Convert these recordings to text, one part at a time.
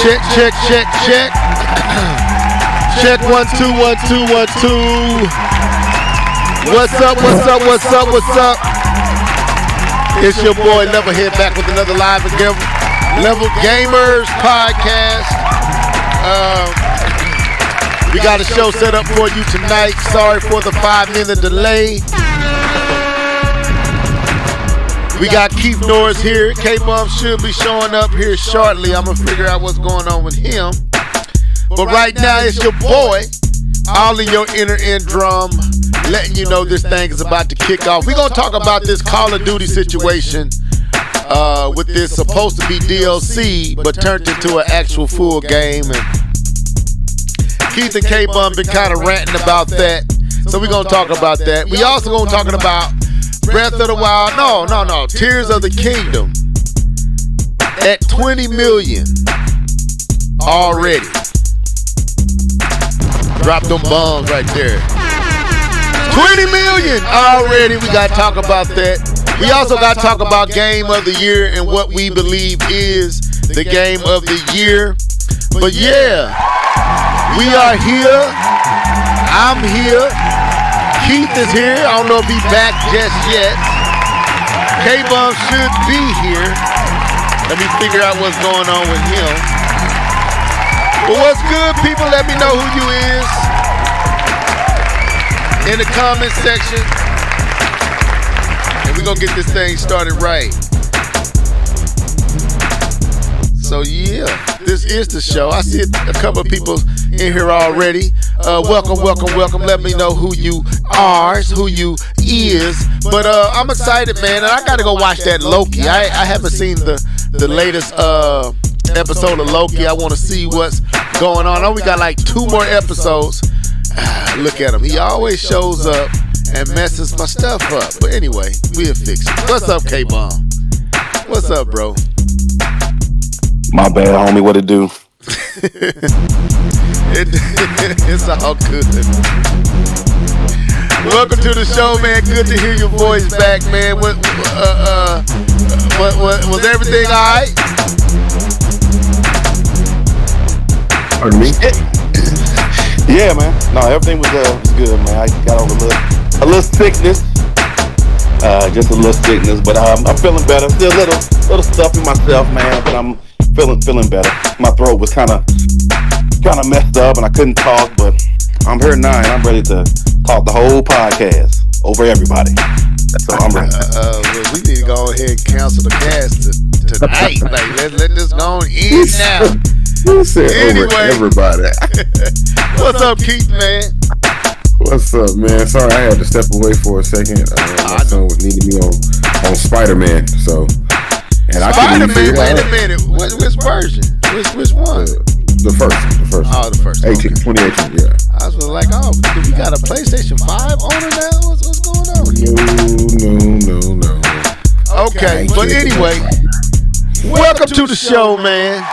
Check, check, check, check. Check 1 2 1 2 1 2. What's up? What's up? What's up? What's up? It's your boy Levelhead back with another live again. Level Gamers podcast. We got a show set up for you tonight. Sorry for the 5-minute delay. We got Keith Norris here. K-Bum should be showing up here shortly. I'm going to figure out what's going on with him. But right now, it's your boy, all in your inner drum, letting you know this thing is about to kick off. We're going to talk about this Call of Duty situation with this supposed to be DLC, but turned into an actual full game. And Keith and K-Bum been kind of ranting about that. So we're going to talk about that. We also going to talk about Breath of the Wild. No. Tears of the Kingdom at 20 million already. Drop them bombs right there. 20 million already. We got to talk about that. We also got to talk about Game of the Year and what we believe is the Game of the Year. But yeah, we are here. I'm here. Keith is here. I don't know if he's back just yet. K-Bum should be here. Let me figure out what's going on with him. But what's good, people? Let me know who you is in the comment section. And we're going to get this thing started right. So yeah, this is the show. I see a couple of people in here already. Welcome. Let me know who you are, who you is. But I'm excited, man. And I got to go watch that Loki. I haven't seen the latest episode of Loki. I want to see what's going on. I know we got like 2 more episodes. Look at him. He always shows up and messes my stuff up. But anyway, we'll fix it. What's up, K-Bum? What's up, bro? My bad, homie. What it do? It's all good. Welcome to the show, man. Good to hear your voice back, man. What was everything all right? Pardon me? Yeah, man. No, everything was good, man. I got over a little sickness. Just a little sickness, but I'm feeling better. Still a little stuff in myself, man, but I'm feeling better. My throat was kind of messed up, and I couldn't talk, but I'm here now, and I'm ready to talk the whole podcast over everybody. So I'm ready. Well, we need to go ahead and cancel the cast tonight. Like, let this go on in now. Who said anyway, over everybody? What's up, Keith, man? What's up, man? Sorry, I had to step away for a second. My son was needing me on Spider-Man, so. And Spider-Man, wait a minute. Which version? Which one? The first. Oh, the first. 2018, yeah. I was like, oh, do we got a PlayStation 5 owner now? What's going on here? No. Okay, but anyway, welcome to the show, man.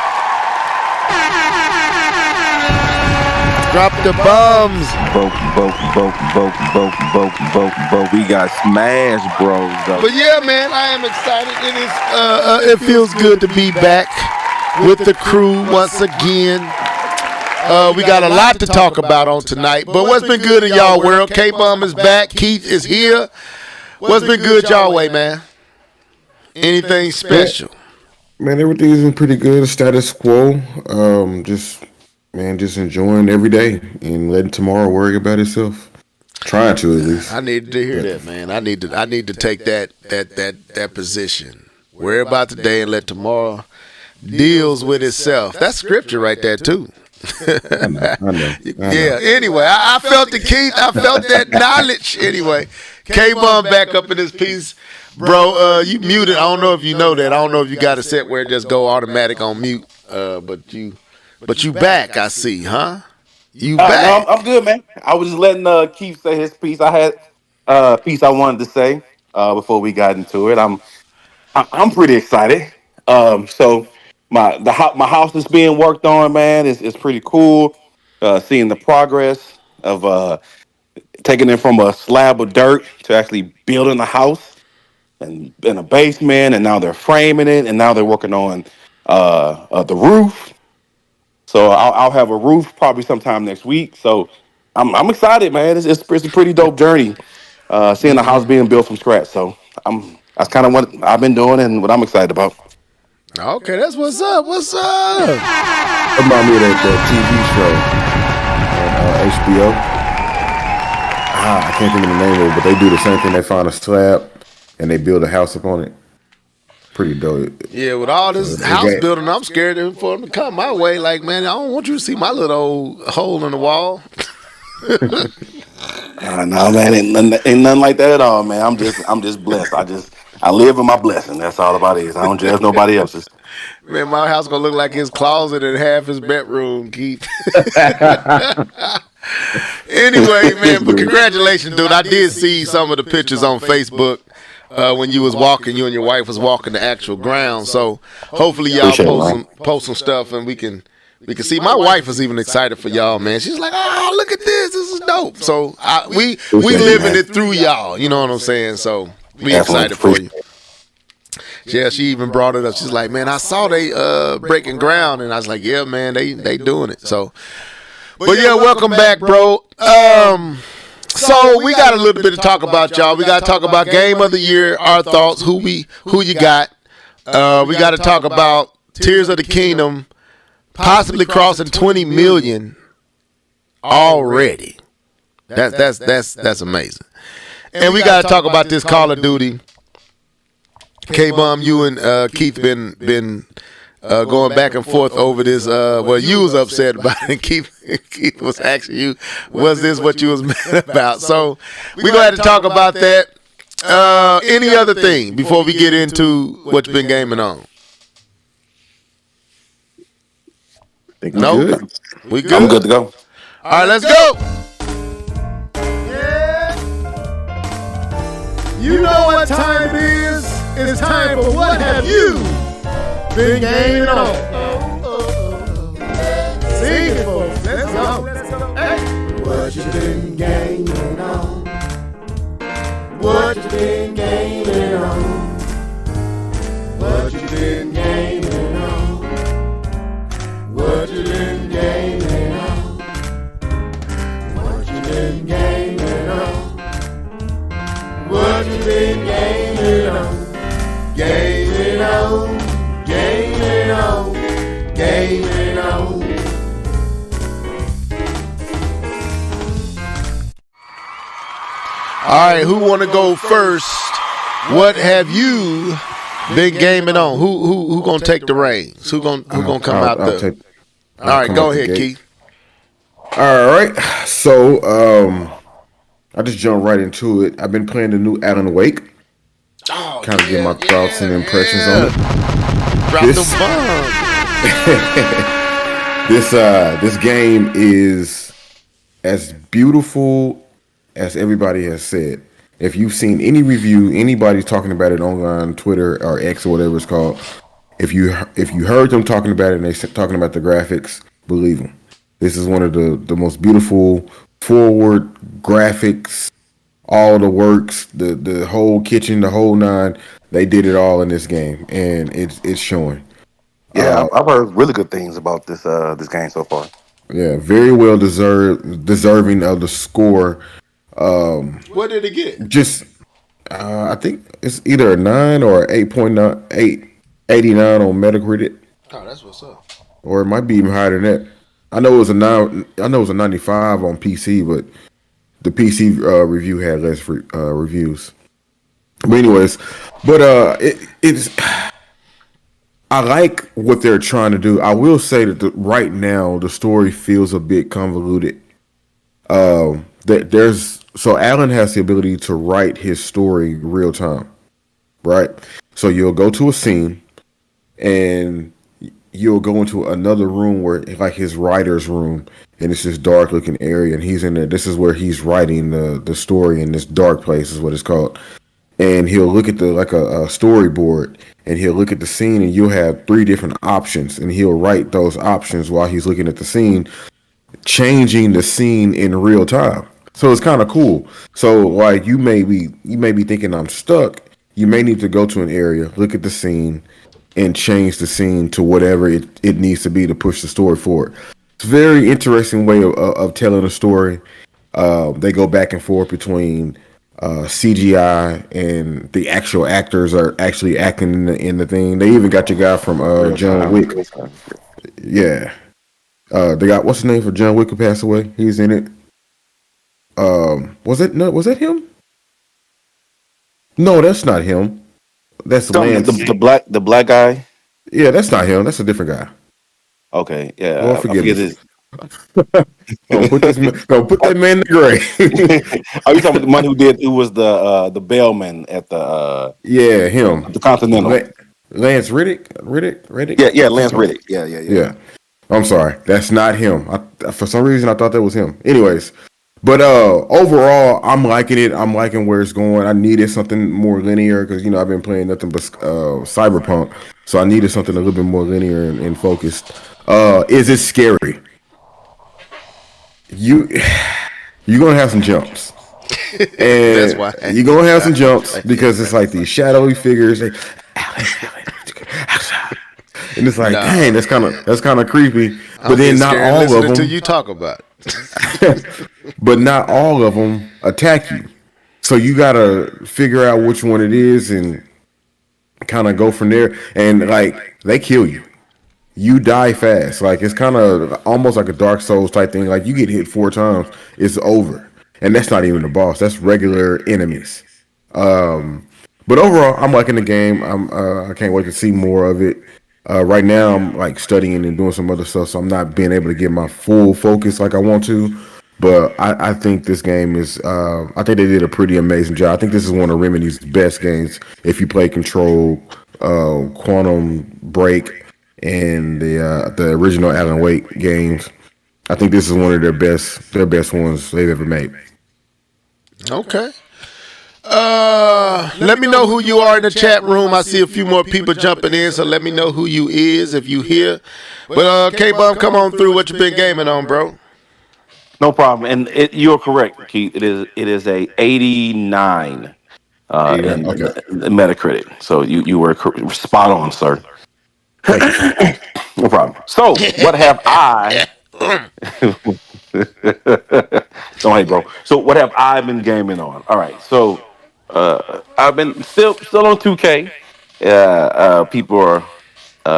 Drop the bombs. We got Smash Bros. Though. But yeah, man, I am excited. It feels good to be back with the crew once again. We got a lot to talk about on tonight. But what's been good in y'all world? K-Bum is back. Keith is here. What's been good y'all way, man? Anything special? Man, everything's been pretty good. Status quo. Just enjoying every day and letting tomorrow worry about itself. Trying to, at least. I needed to hear that, man. I need to take that position. Worry about today and let tomorrow deals with itself. That's scripture right there too. I know. Yeah. Anyway, I felt the Keith. I felt that knowledge. Anyway, K-Bum back up in this piece, bro. You muted. I don't know if you know that. I don't know if you got a set where it just go automatic on mute. But you back. I see, huh? You back. No, I'm good, man. I was just letting Keith say his piece. I had a piece I wanted to say before we got into it. I'm pretty excited. So my house is being worked on, man. It's pretty cool. Seeing the progress of taking it from a slab of dirt to actually building a house and in a basement, and now they're framing it, and now they're working on the roof. So I'll have a roof probably sometime next week. So I'm excited, man. It's a pretty dope journey. Seeing the house being built from scratch. So that's kind of what I've been doing and what I'm excited about. Okay, that's what's up. What's up? Remind me of that TV show on HBO. I can't think of the name of it, but they do the same thing. They find a slab and they build a house upon it. Pretty dope. Yeah, with all this house building, I'm scared for him to come my way. Like, man, I don't want you to see my little old hole in the wall. No, man, ain't nothing like that at all, man. I'm just blessed. I live in my blessing. That's all about it. I don't judge nobody else's. Man, my house gonna look like his closet and half his bedroom, Keith. Anyway, man, but congratulations, dude. I did see some of the pictures on Facebook when you was walking. You and your wife was walking the actual ground. So hopefully y'all post some stuff and we can see. My wife was even excited for y'all, man. She's like, "Oh, look at this! This is dope." So we living it through y'all. You know what I'm saying? So we excited for you. Yeah, she even brought it up. She's like, "Man, I saw they breaking ground," and I was like, "Yeah, man, they doing it." So, but yeah, welcome back, bro. So we got a little bit to talk about, y'all. We got to talk about game of the year, our thoughts, who you got. We got to talk about Tears of the Kingdom possibly crossing 20 million already. That's amazing. And we got to talk about this Call of Duty. K-Bum, you and Keith been going back and forth over this. Well, you was upset about it. Keith was asking you, was this what you was mad about? So we're going to have to talk about that. Any other thing before we get into what you've been gaming on? No? We good? I'm good to go. All right, let's go. You know what time it is? It's time for What Have You Been Gaming On? Sing it, folks. Let's go. Hey. What you been gaming on? What you been gaming on? What you been gaming on? What you been gaming on? What you been gaming on? What you been gaming on? Gaming on, gaming on, gaming on. All right, who want to go first? What have you been gaming on? Who gonna take the reins? Who gonna come out there? All right, go ahead, Keith. All right, so I just jumped right into it. I've been playing the new Alan Wake. Kind of get my thoughts and impressions on it. Drop the bomb. This game is as beautiful as everybody has said. If you've seen any review, anybody talking about it online, Twitter or X or whatever it's called, if you heard them talking about it and they're talking about the graphics, believe them. This is one of the most beautiful forward graphics. All the works, the whole kitchen, the whole nine, they did it all in this game, and it's showing. Yeah, I've heard really good things about this game so far. Yeah, very well deserving of the score. What did it get? Just, I think it's either a 9 or 8.9, 889 on Metacritic. Oh, that's what's up. Or it might be even higher than that. I know it was a 95 on PC, but the PC review had less reviews. But anyways, it's I like what they're trying to do. I will say that right now the story feels a bit convoluted. So Alan has the ability to write his story real time, right? So you'll go to a scene and you'll go into another room where, like, his writer's room, and it's this dark looking area, and he's in there. This is where he's writing the story in this dark place, is what it's called. And he'll look at a storyboard, and he'll look at the scene, and you'll have 3 different options, and he'll write those options while he's looking at the scene, changing the scene in real time. So it's kind of cool. So, like, you may be thinking I'm stuck. You may need to go to an area, look at the scene, and change the scene to whatever it needs to be to push the story forward. It's a very interesting way of telling a story. They go back and forth between CGI and the actual actors are actually acting in the thing. They even got your guy from Real John time. Wick. Yeah. They got what's his name for John Wick who passed away? He's in it. Was that him? No, that's not him. That's Something Lance. the black guy. Yeah, that's not him. That's a different guy. Okay, Lord yeah, I forgive forget us. his. Don't put that man in the grave. Are you talking about the one who was the bellman at Yeah, him. the Continental? La- Lance Riddick. Yeah, yeah, Lance Something like Riddick. Yeah, yeah, yeah. yeah. I'm sorry, that's not him. For some reason, I thought that was him. Anyways, but overall, I'm liking it. I'm liking where it's going. I needed something more linear because I've been playing nothing but Cyberpunk, so I needed something a little bit more linear and focused. Is it scary? You you're gonna have some jumps, That's and why. you're gonna have some jumps because it's like these shadowy figures. And it's like, No, dang, that's kind of creepy. I'm But getting then not scared all of listening to them. you talk about it. But not all of them attack you. So you gotta figure out which one it is and kind of go from there. And like they kill you, you die fast. Like it's kind of almost like a Dark Souls type thing. Like you get hit 4 times, it's over. And that's not even the boss. That's regular enemies. But overall, I'm liking the game. I can't wait to see more of it. Right now, I'm like studying and doing some other stuff, so I'm not being able to get my full focus like I want to. But I think this game is. I think they did a pretty amazing job. I think this is one of Remedy's best games. If you play Control, Quantum Break, and the original Alan Wake games, I think this is one of their best ones they've ever made. Okay. Let me know who you are in the chat room. I see a few more people jumping in, so let me know who you is if you here. But K-Bum, come on through. What you been gaming on, bro? No problem. And you're correct, Keith. It is a 89 89. in Okay, Metacritic. So you were spot on, sir. thank you. No problem. So what have I? Don't hate, bro. So what have I been gaming on? All right. So I've been still on 2K. People are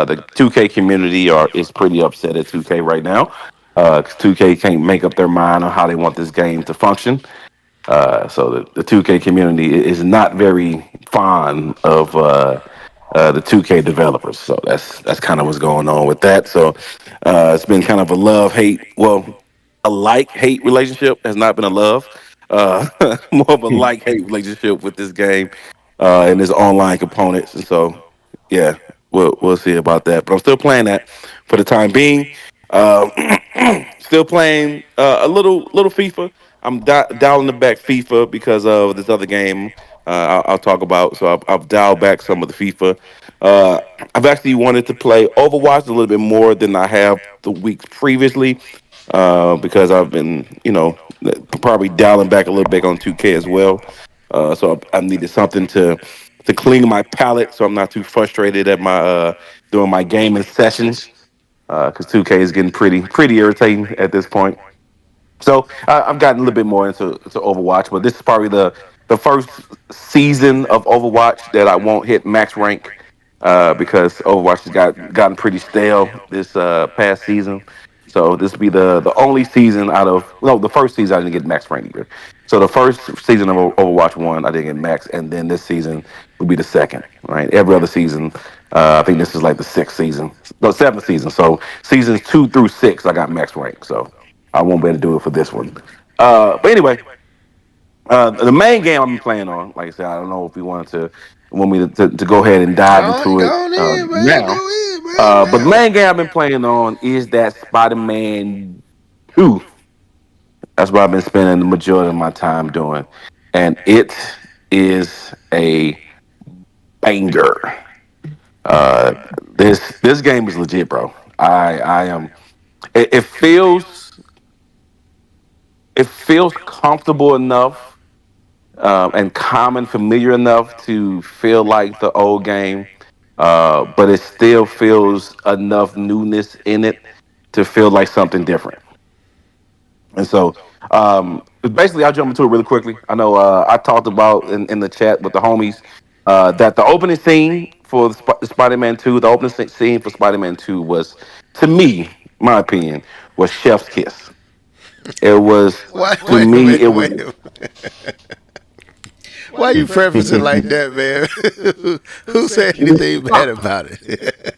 the 2K community is pretty upset at 2K right now because 2K can't make up their mind on how they want this game to function. So the 2K community is not very fond of the 2K developers. So that's kind of what's going on with that. So it's been kind of a love hate. Well, a like hate relationship has not been a love. More of a like hate relationship with this game and its online components. And so yeah, we'll see about that. But I'm still playing that for the time being. Um, Still playing a little FIFA. I'm dialing back FIFA because of this other game I'll talk about. So I've dialed back some of the FIFA. Uh, I've actually wanted to play Overwatch a little bit more than I have the weeks previously because I've been, probably dialing back a little bit on 2K as well. So I needed something to clean my palate so I'm not too frustrated at my doing my gaming sessions because 2K is getting pretty irritating at this point. So I've gotten a little bit more into Overwatch, but this is probably the first season of Overwatch that I won't hit max rank because Overwatch has gotten pretty stale this past season. So this will be the only season out of no the first season I didn't get max rank either. So the first season of Overwatch 1 I didn't get max, and then this season will be the second. Right, every other season. I think this is like the sixth season, no seventh season. So seasons 2 through 6 I got max rank. So I won't be able to do it for this one. But anyway, the main game I'm playing on, like I said, I don't know if you want me to go ahead and dive into it Go on in, man. now. Go in, man. But the main game I've been playing on is that Spider-Man 2. That's what I've been spending the majority of my time doing, and it is a banger. Uh, this game is legit, bro. I am. It feels comfortable enough and common familiar enough to feel like the old game. but it still feels enough newness in it to feel like something different. And so, basically, I'll jump into it really quickly. I know I talked about in the chat with the homies that the opening scene for Spider-Man 2, the opening scene for Spider-Man 2 was, to me, my opinion, was Chef's Kiss. It was, Why? to Wait a me, minute. it was. Wait a minute. Why you preface it like that, man? Who said anything bad about it?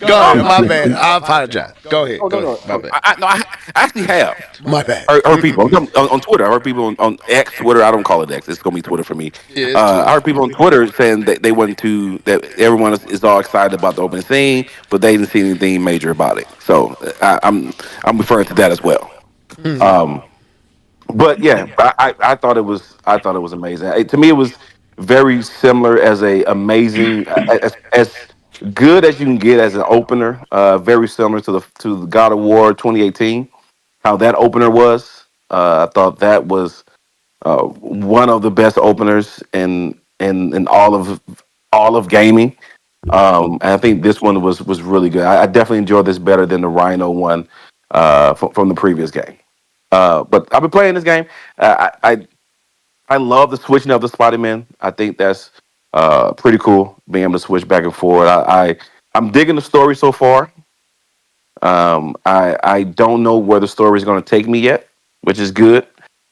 Go ahead. My bad. I apologize. Go ahead. Oh, Go no, ahead. no, My no. bad. I actually have. My bad. Heard people on Twitter. I heard people on X, Twitter. I don't call it X. It's gonna be Twitter for me. Yeah, it's I Twitter. heard people on Twitter saying that they went to that everyone is all excited about the opening scene, but they didn't see anything major about it. So I'm referring to that as well. Um, but yeah, I thought it was amazing. To me, it was very similar as a amazing as good as you can get as an opener. Very similar to the God of War 2018. How that opener was. I thought that was one of the best openers in all of gaming. And I think this one was really good. I definitely enjoyed this better than the Rhino one from the previous game. But I've been playing this game. I love the switching of the Spider-Man. I think that's pretty cool being able to switch back and forth. I'm digging the story so far. I don't know where the story is going to take me yet, which is good.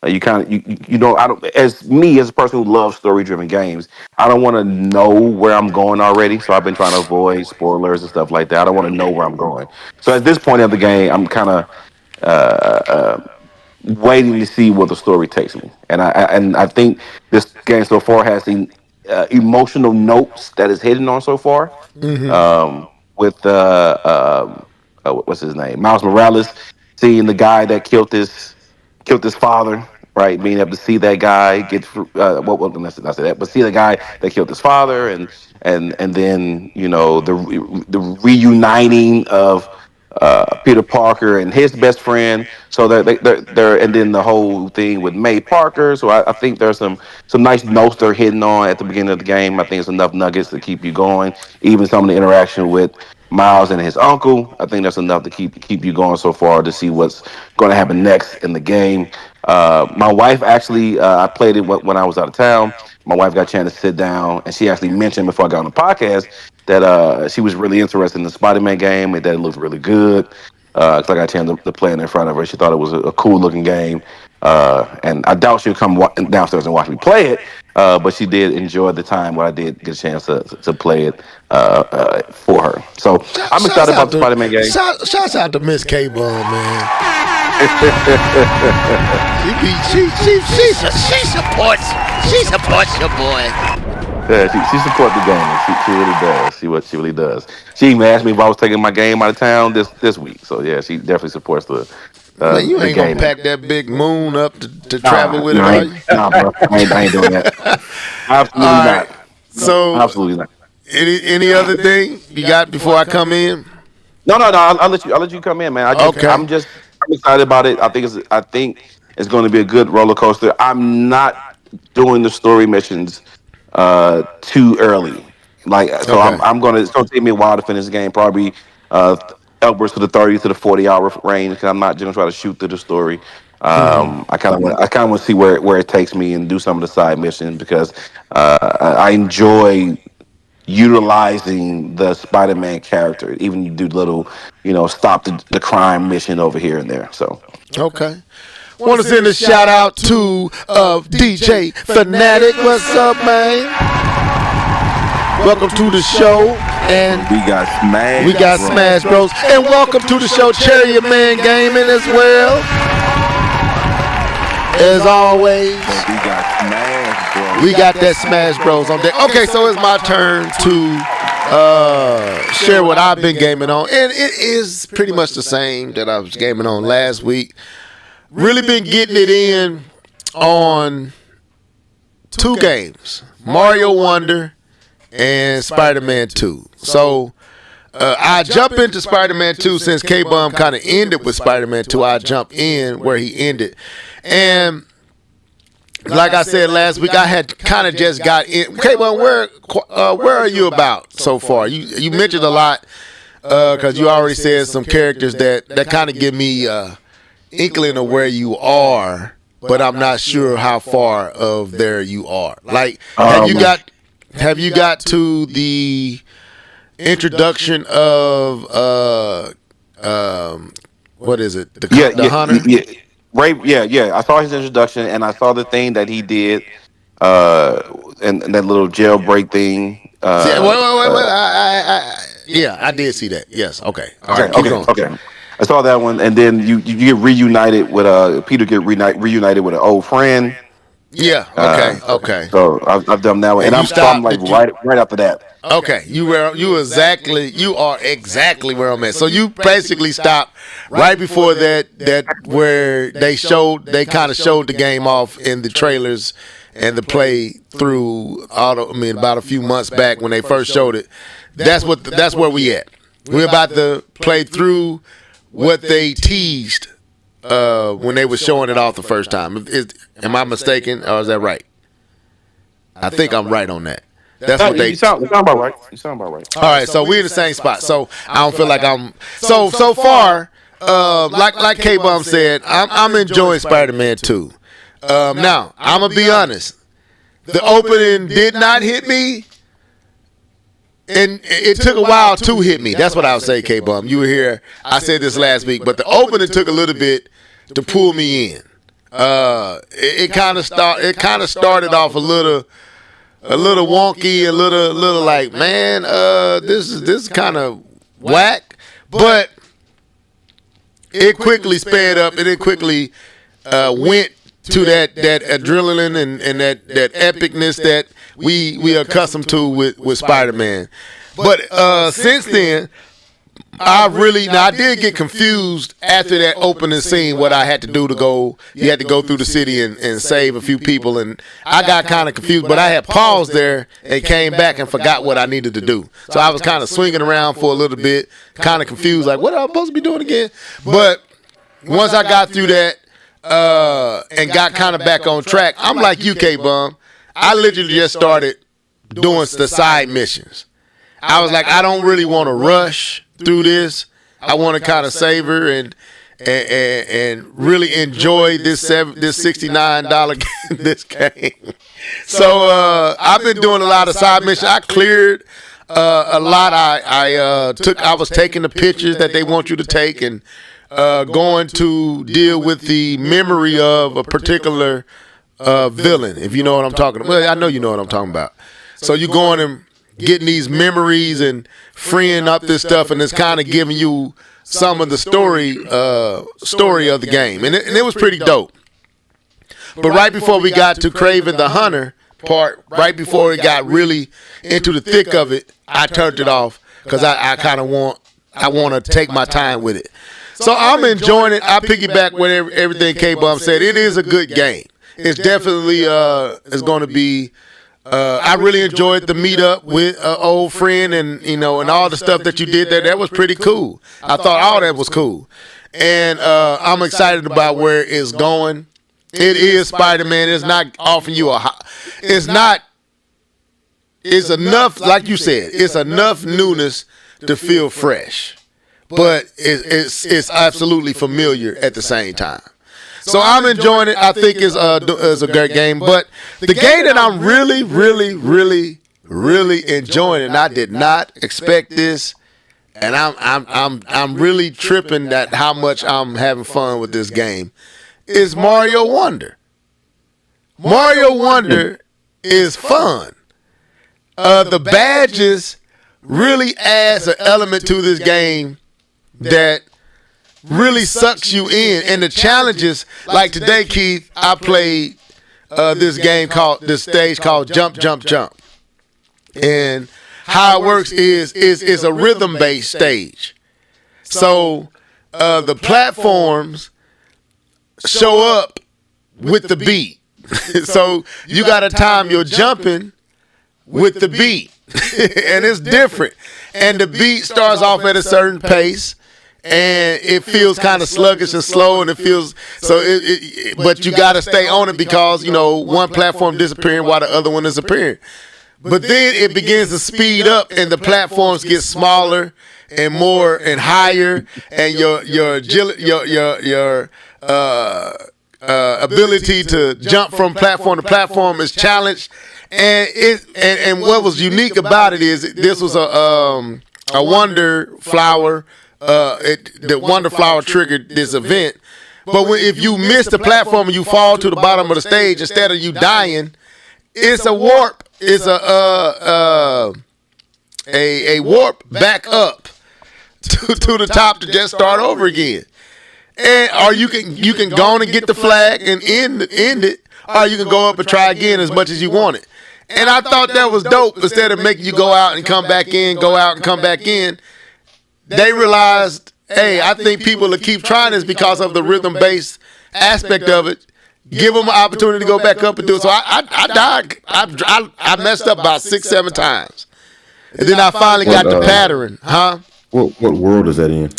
You kind of you know I don't as me as a person who loves story driven games. I don't want to know where I'm going already, so I've been trying to avoid spoilers and stuff like that. I don't want to know where I'm going. So at this point of the game, I'm kind of waiting to see where the story takes me. And I think this game so far has the emotional notes that it's hitting on so far. With what's his name, Miles Morales, seeing the guy that killed his father, right? Being able to see that guy get what let's not say that, but see the guy that killed his father, and then the reuniting of Peter Parker and his best friend. So they're and then the whole thing with May Parker. So I think there's some nice notes they're hitting on at the beginning of the game. I think it's enough nuggets to keep you going. Even some of the interaction with Miles and his uncle, I think that's enough to keep you going so far to see what's going to happen next in the game. My wife actually, I played it when I was out of town. My wife got a chance to sit down, and she actually mentioned before I got on the podcast that she was really interested in the Spider-Man game and that it looked really good. Cause I got a chance to play it in front of her. She thought it was a cool looking game, and I doubt she'll come downstairs and watch me play it. But she did enjoy the time when I did get a chance to play it for her. So I'm excited about the Spider-Man game. Shouts out to Miss K Bum, man. She supports your boy. Yeah, she supports the game. She really does. She really does. She even asked me if I was taking my game out of town this week. So yeah, she definitely supports Man, you the ain't gonna game. pack that big moon up to travel with it, are you? Nah, bro. I ain't doing that. Absolutely All right. not. So, Absolutely not. any other thing you got before I come in? No. I'll let you come in, man. Okay. I'm excited about it. I think it's going to be a good roller coaster. I'm not doing the story missions too early. Like so, Okay. it's gonna take me a while to finish the game. Probably upwards to the 30 to the 40 hour range. Because I'm not just gonna try to shoot through the story. I kind of want to see where it takes me and do some of the side missions because I enjoy utilizing the Spider-Man character. Even you do little, stop the crime mission over here and there. So Okay. Want to send a shout out to DJ Fanatic. What's up, man? Welcome to the show, and we got Smash Bros. And welcome to the show, Cherry Man Gaming as well. As always, we got that Smash Bros on deck. Okay, so it's my turn to share what I've been gaming on, and it is pretty much the same that I was gaming on last week. Really been getting it in on two games, Mario Wonder and Spider-Man 2. So I jump into Spider-Man 2 since K-Bum kind of ended with Spider-Man 2. I jump in where he ended. And like I said last week, I had kind of just got in. Okay, well, where are you about so far? You mentioned a lot because you already said some characters that kind of give me inkling of where you are, but I'm not sure how far of there you are. Like, have you got to the introduction of what is it? The Hunter? Yeah. Ray, yeah. I saw his introduction, and I saw the thing that he did, and that little jailbreak thing. Wait. I did see that. Yes. Okay. All right. Keep going. Okay. I saw that one, and then you get reunited with Peter reunited with an old friend. Yeah. Okay. So I've done that one, and I'm like right after that. Okay, you are exactly where I'm at. So you basically stopped right before that where they kind of showed the game off in the trailers and the play through about a few months back when they first showed it. That's where we at. We're about to play through what they teased when they were showing it off the first time. Am I mistaken, or is that right? I think I'm right on that. That's what they. You sound about right. All right, so we're in the same spot. So I don't feel like I'm so far. Like K-Bum said, I'm enjoying Spider-Man 2. Now I'm gonna be honest. The opening did not hit me, and it took a while to hit me. That's what I would say, K-Bum. You were here. I said this last week, but the opening took a little bit to pull me in. It kind of started off a little wonky, a little like, man, this is kind of whack, but it quickly sped up and it quickly went to that adrenaline and that epicness that we are accustomed to with Spider-Man. But since then, I did get confused after that opening scene. What I had to do you had to go through the city and save a few people, and I got kind of confused. But I had paused there and came back and forgot what I needed to do. So I was kind of swinging around for a little bit, kind of confused, like what am I supposed to be doing again? But once I got through that and got kind of back on track, I'm like you, K-Bum. I literally just started doing the side missions. I was like, I don't really want to rush through this. I want to kind of savor and really enjoy this $69 this game. So I've been doing a lot of side missions. I cleared a lot. I was taking the pictures that they want you to take and going to deal with the memory of a particular villain, if you know what I'm talking about. Well, I know you know what I'm talking about. So you going and getting these memories and freeing up this stuff, and it's kind of giving you some of the story of the game, and it was pretty dope. But right before we got to Kraven the Hunter part, right before it got really into the thick of it, I turned it off because I kind of want to take my time with it. So I'm enjoying it. I piggyback with everything K-Bum said. It is a good game. It's definitely is going to be. I really enjoyed the meetup with an old friend, and and all the stuff that you did there. That was pretty cool. I thought all that was cool, and I'm excited about where it's going. It is Spider-Man. It's not offering you it's enough, like you said. It's enough newness to feel fresh, but it's absolutely familiar at the same time. So I'm enjoying it. I think it's a great game. But the game that I'm really, really, really, really enjoying, and I did not expect this, and I'm really tripping at how much I'm having fun with this game, is Mario Wonder. Mario Wonder is fun. The badges really adds an element to this game that really sucks you in, and the challenges, like today, Keith, I played this stage called Jump Jump Jump, and how it works is a rhythm based stage. So the platforms show up with the beat, so you got to time your jumping with the beat, and it's different. And the beat starts off at a certain pace. and it feels kind of sluggish and slow, and it feels so. But you got to stay on it because one platform disappearing while the other one is appearing. But then it begins to speed up, and the platforms get smaller and more and higher, and your ability to jump from platform to platform is challenged. And what was unique about it is this was a wonder flower. The wonder flower triggered this event. But if you miss the platform and you fall to the bottom of the stage, instead of you dying, it's a warp. It's a warp back up to the top to just start over again. And or you can go on and get the flag and end it, or you can go up and try again as much as you want it. And I thought that was dope. Instead of making you go out and come back in, go out and come back in, they realized, hey, I think people will keep trying this because of the rhythm-based aspect of it. Give them an opportunity to go back up and do it. So I died. I messed up about 6-7 times. And then I finally got the pattern. Huh? What world is that in?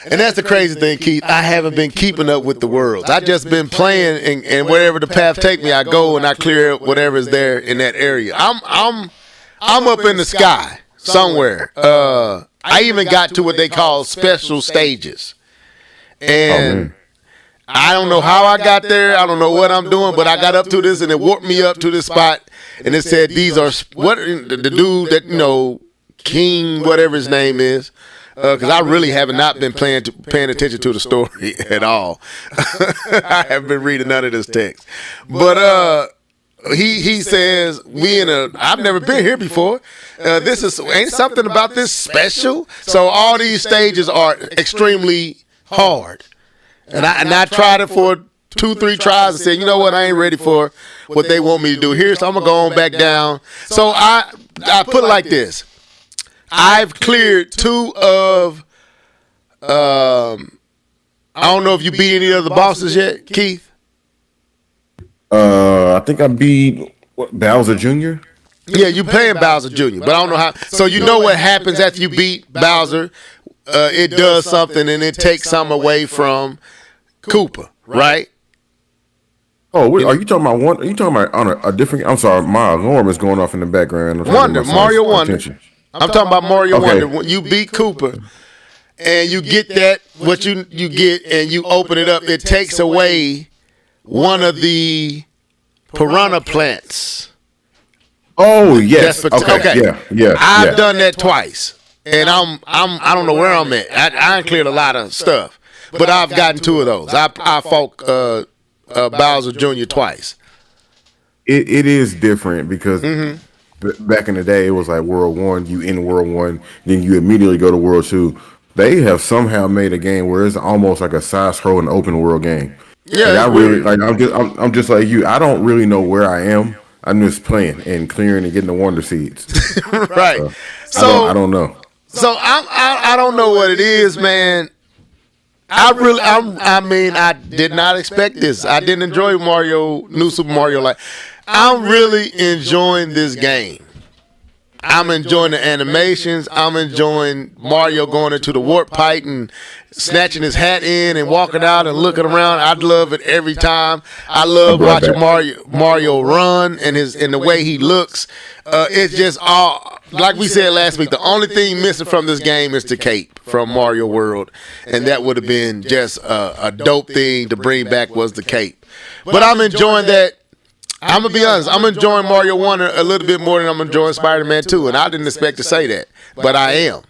And that's the crazy thing, Keith. I haven't been keeping up with the worlds. I just been playing, and wherever the path take me, I go and I clear whatever is there in that area. I'm up in the sky somewhere. I even got to what they call special stages, and I don't know how I got there. I don't know what I'm doing, but I got up to this, and it warped me up to this spot, and it said these are what the dude that King, whatever his name is. Because I really have not been paying attention to the story at all. I haven't been reading none of this text. But he says, I've never been here before. Ain't something about this special? So all these stages are extremely hard. And I tried it for 2-3 tries and said, you know what, I ain't ready for what they want me to do here, so I'm going to go on back down. So I put it like this. I've cleared 2 of, I don't know if you beat any of the bosses yet, Keith? I think I beat Bowser Jr. Yeah, you playing Bowser Jr., but I don't know how. So you know what happens after you beat Bowser? It does something and it takes something away from Koopa, right? Oh, are you talking about one? Are you talking about on a different? I'm sorry, my alarm is going off in the background. Mario Wonder. I'm talking about Mario Wonder. When you beat Koopa and you get that, what you get, and you open it up, it takes away one of the piranha plants. Oh yes. Okay. Yeah. I've done that twice, and I don't know where I'm at. I ain't cleared a lot of stuff, but I've gotten 2 of those. I fought Bowser Jr. twice. It is different because. Mm-hmm. Back in the day, it was like World 1, you in World 1, then you immediately go to World 2. They have somehow made a game where it's almost like a side-scrolling open world game. Yeah, I'm just like you. I don't really know where I am. I'm just playing and clearing and getting the wonder seeds. Right. So I don't know. So I don't know what it is, man. I did not expect this. I didn't enjoy New Super Mario Life. I'm really enjoying this game. I'm enjoying the animations. I'm enjoying Mario going into the warp pipe and snatching his hat in and walking out and looking around. I love it every time. I love watching Mario run and the way he looks. It's just all, like we said last week, the only thing missing from this game is the cape from Mario World, and that would have been just a dope thing to bring back was the cape. But I'm enjoying that. I'm going to be honest, I'm enjoying Mario 1 a little bit more than I'm enjoying Spider-Man 2, and I didn't expect to say that, but I am.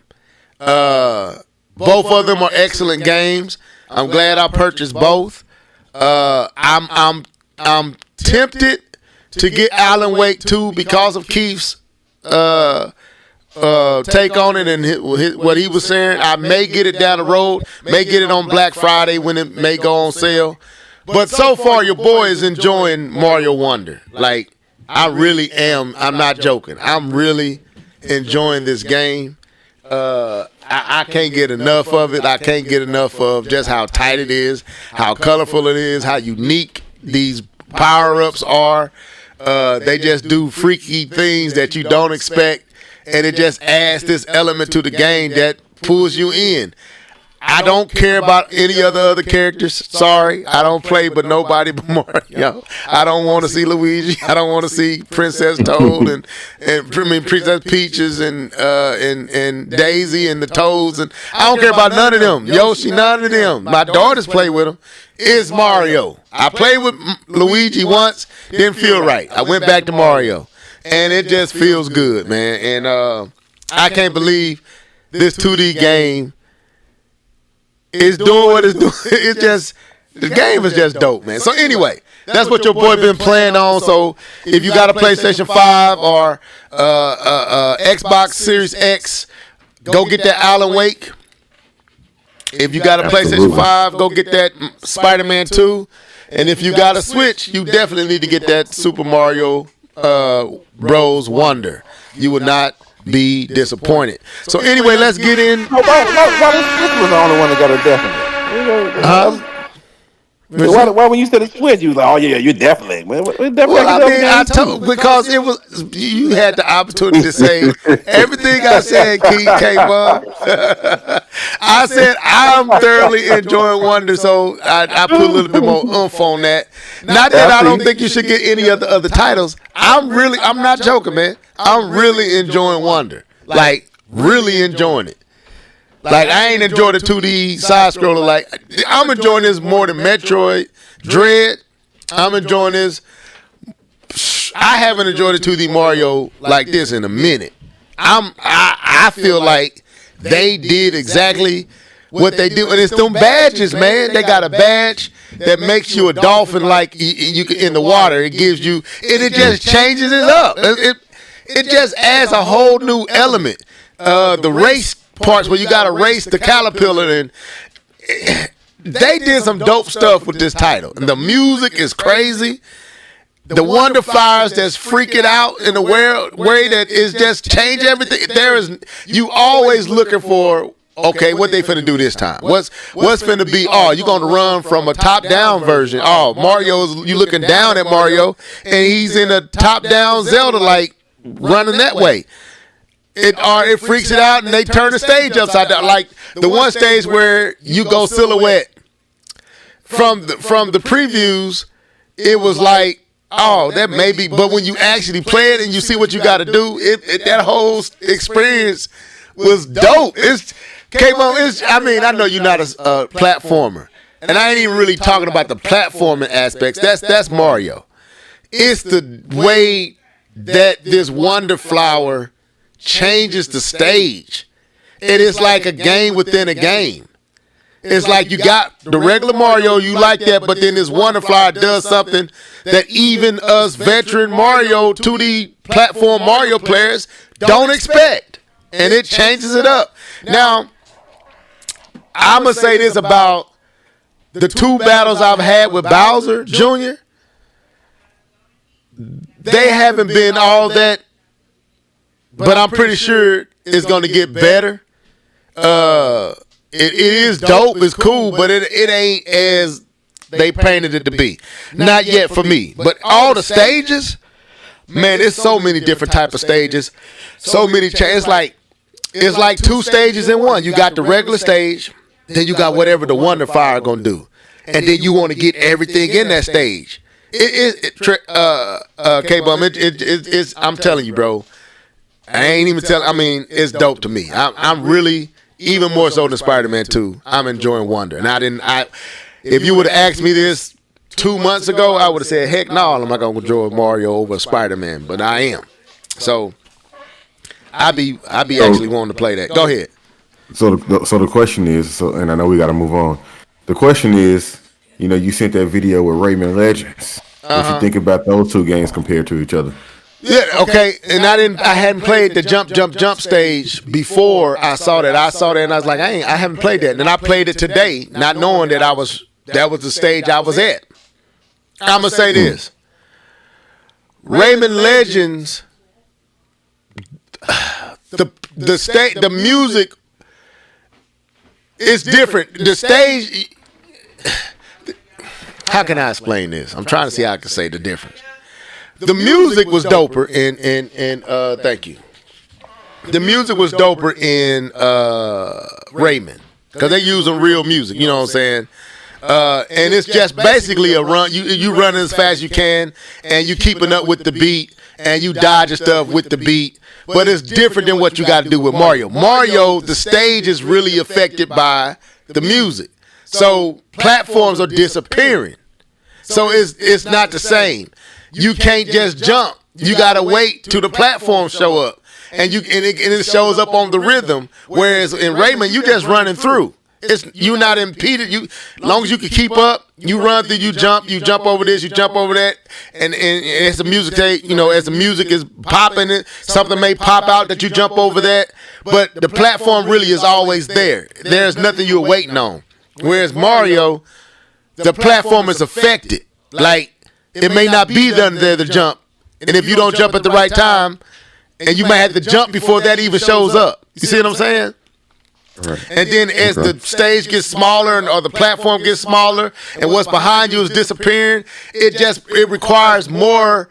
Both of them are excellent games. I'm glad I purchased both. I'm tempted to get Alan Wake 2 because of Keith's take on it and what he was saying. I may get it down the road, may get it on Black Friday when it may go on sale. But so far, your boy is enjoying Mario Wonder. Like, I really am. I'm not joking. I'm really enjoying this game. I can't get enough of it. I can't get enough of just how tight it is, how colorful it is, how unique these power-ups are. They just do freaky things that you don't expect, and it just adds this element to the game that pulls you in. I don't care about any other characters. Sorry, I don't play but nobody but Mario. I don't want to see Luigi. I don't want to see Princess Toad and Princess Peaches and Daisy and the Toads, and I don't care about none of them. Yoshi, none of them. My daughters play with them. It's Mario. I played with Luigi once, didn't feel right. I went back to Mario, and it just feels good, man. And I can't believe this 2D game is doing what it's doing. It's just, the game is just dope, man. So anyway, that's what your boy been playing on. So if you got a PlayStation 5 or Xbox Series X, go get that Alan Wake. If you got a PlayStation 5, go get that Spider-Man 2. And if you got a Switch, you definitely need to get that Super Mario Bros. Wonder. You will not be disappointed. So anyway, let's get in. Why was the only one that got a definite? Why when you said it's Switch, you was like, oh yeah, you're definitely. I told, because it was, you had the opportunity to say everything I said. Came up. I said I'm thoroughly enjoying Wonder, so I put a little bit more oomph on that. Not that I don't think you should get any other titles. I'm not joking, man. I'm really enjoying Wonder, like really enjoying it. Like, I ain't enjoyed the 2D side scroller. Like, I'm enjoying this more than Metroid Dread. I'm enjoying this. I haven't enjoyed the 2D Mario like this in a minute. I feel like they did exactly what they do, and it's them badges, man. They got a badge that makes you a dolphin, like you in the water. It gives you, and it just changes it up. It just adds a whole new element. The race parts where you got to race the caterpillar, and they did some dope stuff with this title. And the music is crazy. The Wonder Fires that's freaking out in a way that is just change everything. You always looking for, okay, what they finna do this time? What's finna be? Oh, you gonna run from a top-down version? Oh, you looking down at Mario, and he's in a top-down Zelda, like running that way. It freaks it out, and they turn the stage upside down. Like the one stage where you go silhouette. From the previews, it was like, oh, that may be, but when you actually play it and you see what you got to do, that whole experience was dope. I know you're not a platformer, and I ain't even really talking about the platforming aspects. That's Mario. It's the way that this Wonder Flower changes the stage. It is like a game within a game. It's like you got the regular Mario, you like that, but then this Wonder Flower does something that even us veteran Mario 2D platform Mario players don't expect, and it changes it up. Now, I'm gonna say this about the two battles I've had with Bowser Jr. They haven't been all that, but I'm pretty sure it's going to get better. It is dope. It's cool, but it ain't as they painted it to be. Not yet for me. But all the stages, man, it's so many different type of stages. So many changes. It's like two stages in one. You got the regular stage, then you got whatever the Wonder Fire going to do. And then you want to get everything in that stage. K-Bum, I'm telling you, bro. I ain't even telling. I mean, it's dope to me. I'm really, even more so than Spider-Man 2, I'm enjoying Wonder. And if you would have asked me this 2 months ago, I would have said, heck no, I'm not going to enjoy Mario over Spider-Man. But I am. So I be actually wanting to play that. Go ahead. So the question is, and I know we got to move on. The question is, you sent that video with Rayman Legends. What you think about those two games compared to each other? Yeah, okay. And I hadn't played the jump stage before I saw that. I saw that and I was like, I haven't played that. And then I played it today, not knowing that that was the stage I was at. I'm gonna say this. Rayman Legends, the music is different. The stage, how can I explain this? I'm trying to see how I can say the difference. The music was doper in thank you. The music was doper in Rayman. because they using real music. You know what I'm saying? And it's just basically a run. You running as fast as you can, and you keeping up with the beat, and you dodging stuff with the beat. But it's different than what you got to do with Mario. Mario, the stage is really affected by the music, so platforms are disappearing. So it's not the same. You can't just jump. You gotta wait till the platform show up, and it shows up on the rhythm. Whereas in Rayman, you just running through. You're not impeded. As long as you can keep up, you run through. You jump over this, you jump over that, and as the music as the music is popping, something may pop out that you jump over that. But the platform really is always there. There's nothing you're waiting on. Whereas Mario, the platform is affected. Like, it may not be there to jump. And if you don't jump at the right time, and you might have to jump before that even shows up. You see what I'm saying? Right. And then as the stage gets smaller or the platform gets smaller and what's behind you is disappearing, it requires more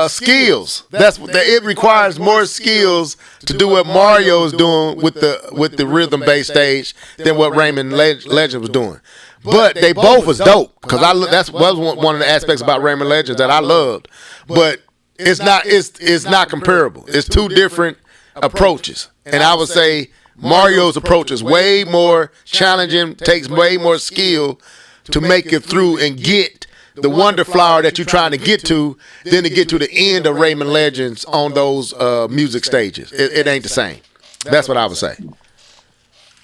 skills. It requires more skills to do what Mario is doing with the rhythm-based stage than what Rayman Legends was doing. But they both was dope because that was one of the aspects about Rayman Legends that I loved. But it's not comparable. It's two different approaches, and I would say Mario's approach is way more challenging, takes way more skill to make it through and get the wonder flower that you're trying to get to than to get to the end of Rayman Legends on those music stages. It ain't the same. That's what I would say.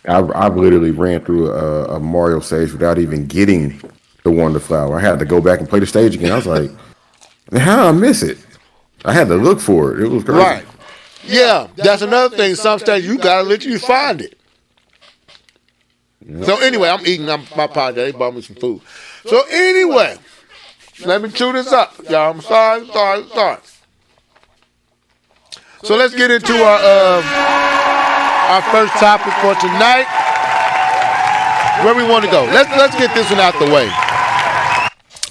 I've literally ran through a Mario stage without even getting the wonder flower. I had to go back and play the stage again. I was like, how did I miss it? I had to look for it. It was crazy. Right. Yeah, that's another thing. Some stages you gotta literally find it. Yep. So anyway, I'm eating. My pod. They bought me some food. So anyway, let me chew this up, y'all. I'm sorry. So let's get into our first topic for tonight. Where we want to go? Let's get this one out the way.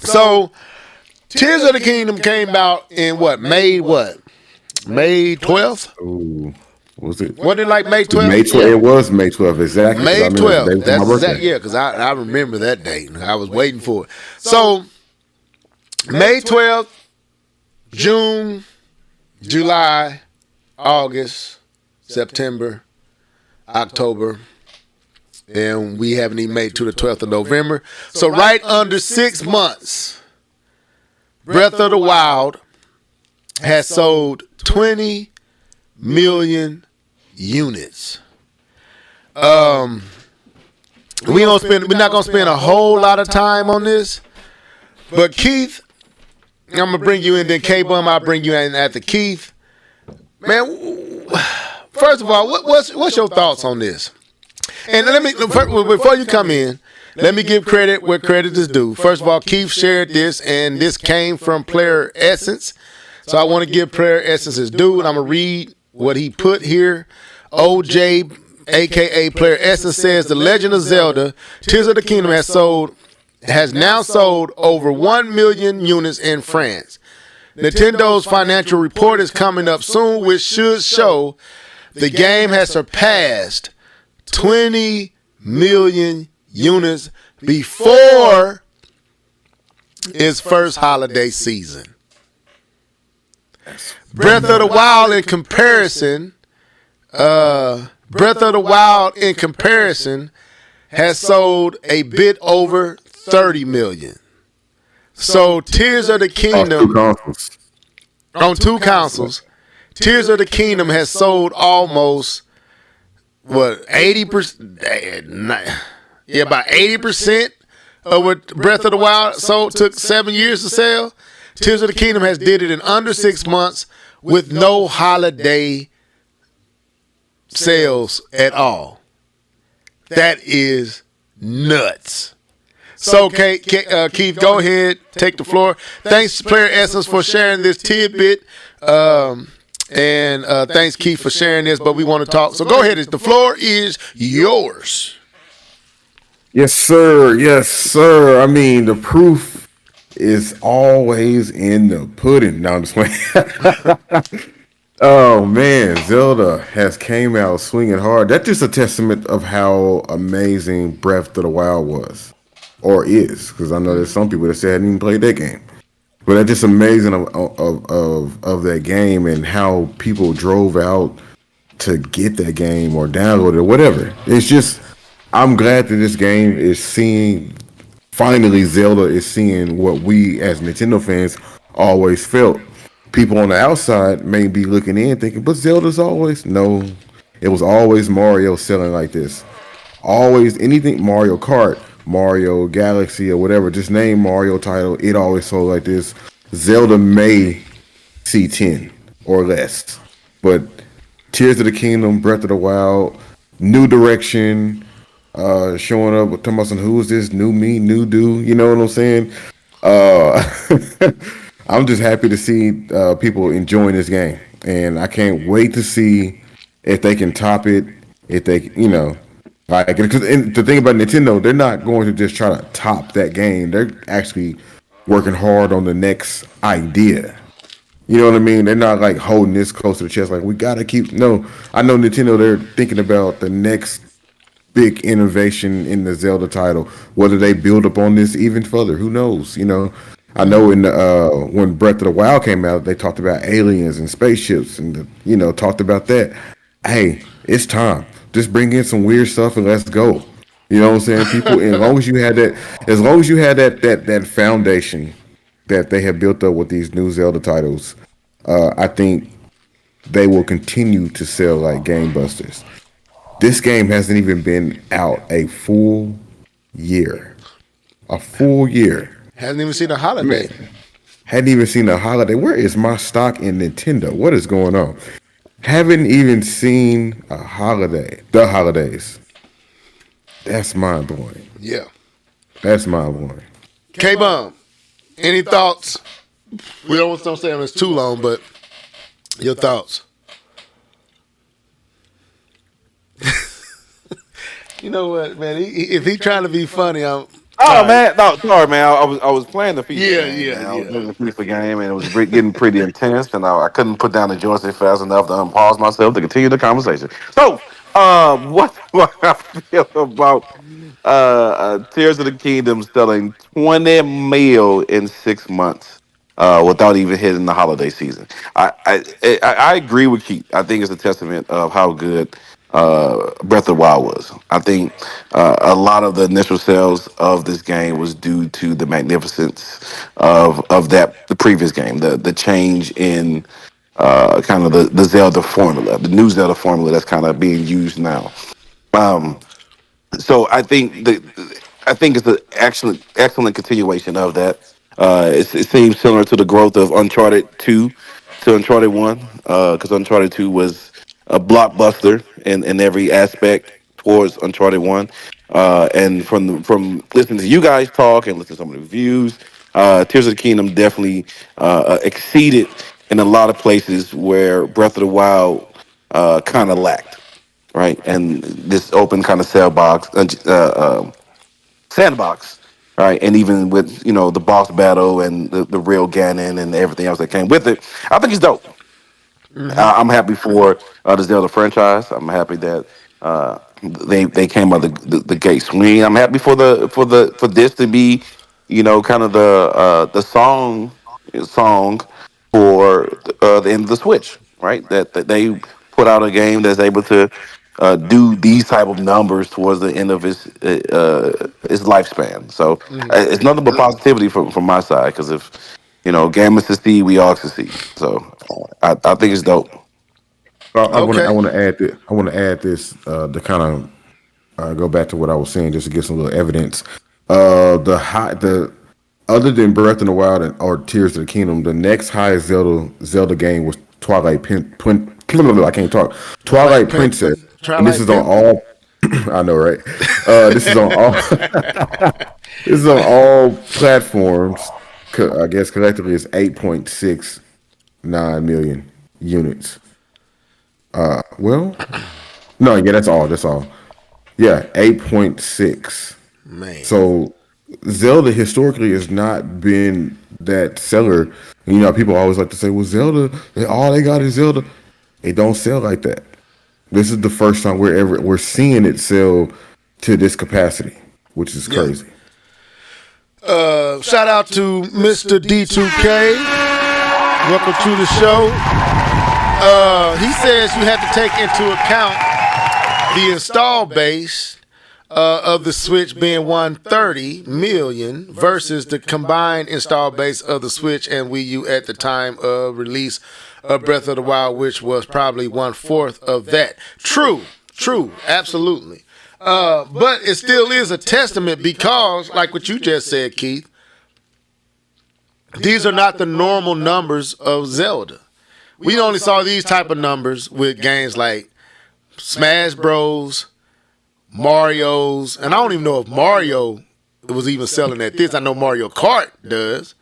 So, Tears of the Kingdom came out in May 12th? Ooh, was it? Wasn't it like May 12th? May 12th. Yeah. It was May 12th, exactly. May 12th. That's exactly, yeah, because I remember that date. I was waiting for it. So, May 12th, June, July, August, September, October, and we haven't even made it to the 12th of November. So right under 6 months, Breath of the Wild has sold 20 million units. We're not gonna spend a whole lot of time on this, but Keith, I'm gonna bring you in. Then K-Bum, I'll bring you in after Keith. Man, first of all, what's your thoughts on this? And before you come in, let me give credit where credit is due. First of all, Keith shared this, and this came from Player Essence. So I want to give Player Essence his due, and I'm going to read what he put here. OJ, a.k.a. Player Essence, says The Legend of Zelda, Tears of the Kingdom has now sold over 1 million units in France. Nintendo's financial report is coming up soon, which should show the game has surpassed 20 million units before its first holiday season. Breath of the Wild in comparison has sold a bit over 30 million. So Tears of the Kingdom on two consoles, Tears of the Kingdom has sold almost 80%. Yeah, about 80% of what Breath of the Wild sold took 7 years to sell. Tears of the Kingdom has did it in under 6 months with no holiday sales at all. That is nuts. So, Keith, go ahead, take the floor. Thanks, Player Essence, for sharing this tidbit. And thanks, Keith, for sharing this, but we want to talk. So go ahead. The floor is yours. Yes, sir. Yes, sir. I mean, the proof is always in the pudding. No, I'm just playing. Oh man, Zelda has came out swinging hard. That's just a testament of how amazing Breath of the Wild was, or is, because I know there's some people that say I hadn't even played that game. But that's just amazing of that game and how people drove out to get that game or download it or whatever. It's just I'm glad that this game is seeing finally Zelda is seeing what we as Nintendo fans always felt. People on the outside may be looking in thinking, but Zelda's always no. It was always Mario selling like this. Always anything Mario Kart, Mario Galaxy or whatever, just name Mario title, it always sold like this. Zelda may see 10 or less. But Tears of the Kingdom, Breath of the Wild, new direction, showing up with talking about some who is this? New me, new do, you know what I'm saying? Uh I'm just happy to see people enjoying this game. And I can't wait to see if they can top it, if they like, because the thing about Nintendo, they're not going to just try to top that game. They're actually working hard on the next idea. You know what I mean? They're not like holding this close to the chest. Like we gotta keep. No, I know Nintendo. They're thinking about the next big innovation in the Zelda title. Whether they build upon this even further, who knows? I know in the, when Breath of the Wild came out, they talked about aliens and spaceships, and talked about that. Hey, it's time. Just bring in some weird stuff and let's go. You know what I'm saying? People, as long as you had that, that foundation that they have built up with these new Zelda titles, I think they will continue to sell like gangbusters. This game hasn't even been out a full year. A full year. Hasn't even seen a holiday. Man, hadn't even seen a holiday. Where is my stock in Nintendo? What is going on? Haven't even seen a holiday. The holidays. That's mind blowing. Yeah. That's mind blowing. K-Bomb, any thoughts? We don't want to say it's too long, but your thoughts. You know what, man? If he trying to be funny, I'm. Oh man, no, sorry man. I was playing the FIFA Yeah, game. yeah, Man. I was yeah. playing the FIFA game, and it was getting pretty intense, and I couldn't put down the joystick fast enough to unpause myself to continue the conversation. So, what I feel about Tears of the Kingdom selling 20 mil in 6 months without even hitting the holiday season. I agree with Keith. I think it's a testament of how good Breath of the Wild was. I think a lot of the initial sales of this game was due to the magnificence of the previous game, the change in kind of the Zelda formula, the new Zelda formula that's kind of being used now. Um, so I think it's an excellent continuation of that. It seems similar to the growth of Uncharted 2 to Uncharted 1, because Uncharted 2 was a blockbuster in every aspect towards Uncharted 1. And from listening to you guys talk and listening to some of the reviews, Tears of the Kingdom definitely exceeded in a lot of places where Breath of the Wild kind of lacked, right? And this open kind of sandbox, right? And even with the boss battle and the real Ganon and everything else that came with it, I think it's dope. I'm happy for the Zelda franchise. I'm happy that they came out the gate swing. I'm happy for this to be, kind of the song for the end of the Switch, right? That they put out a game that's able to do these type of numbers towards the end of its lifespan. So it's nothing but positivity from my side, because if gamers succeed, we all succeed. So I think it's dope. I Okay. want to add this. I want to add this to kind of go back to what I was saying, just to get some little evidence. The other than Breath of the Wild or Tears of the Kingdom, the next highest Zelda game was I can't talk. Twilight Princess, and this Twilight is on Pimp. all. I know, right? This is on all. This is on all platforms. I guess collectively it's 8.69 million units. Well, no, yeah, that's all. That's all. Yeah, 8.6. Man. So Zelda historically has not been that seller. People always like to say, "Well, Zelda, all they got is Zelda." It don't sell like that. This is the first time we're seeing it sell to this capacity, which is crazy. Shout out to Mr. D2K. Welcome to the show. He says you have to take into account the install base of the Switch being 130 million versus the combined install base of the Switch and Wii U at the time of release of Breath of the Wild, which was probably 1/4 of that. True, absolutely. But it still is a testament because, like what you just said, Keith, these are not the normal numbers of Zelda. We only saw these type of numbers with games like Smash Bros, Mario's, and I don't even know if Mario was even selling at this. I know Mario Kart does,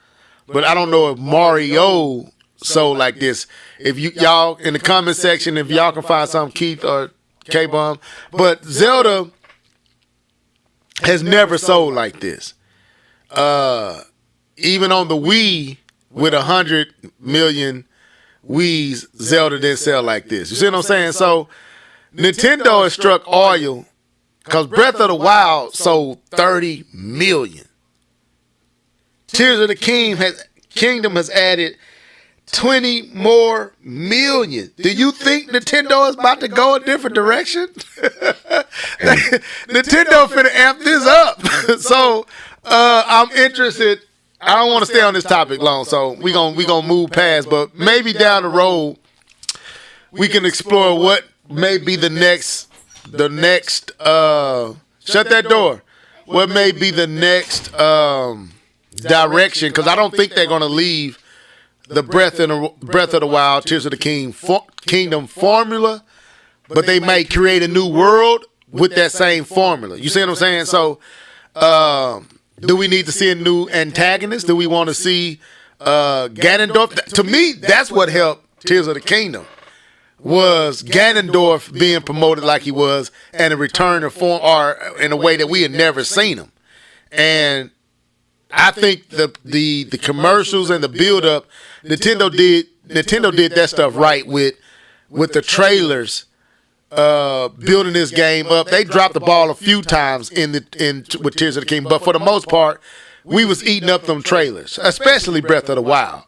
but I don't know if Mario sold like this. If y'all in the comment section, if y'all can find something, Keith or K-Bomb, but Zelda has never sold like this. Even on the Wii with 100 million Wii's, Zelda didn't sell like this. You see what I'm saying? So Nintendo has struck oil because Breath of the Wild sold 30 million. Tears of the Kingdom has added 20 more million. Do you think Nintendo is about to go a different direction? Nintendo finna amp this up. So I'm interested. I don't want to stay on this topic long, so we gonna move past. But maybe down the road we can explore what may be the next. Shut that door. What may be the next direction? Because I don't think they're gonna leave the Breath of the Wild, Tears of the Kingdom formula, but they may create a new world with that same formula. You see what I'm saying? So, do we need to see a new antagonist? Do we want to see Ganondorf? To me, that's what helped Tears of the Kingdom, was Ganondorf being promoted like he was and a return of form, or in a way that we had never seen him. And I think the commercials and the build up, Nintendo did that stuff right with the trailers, building this game up. They dropped the ball a few times with Tears of the Kingdom, but for the most part, we was eating up them trailers, especially Breath of the Wild.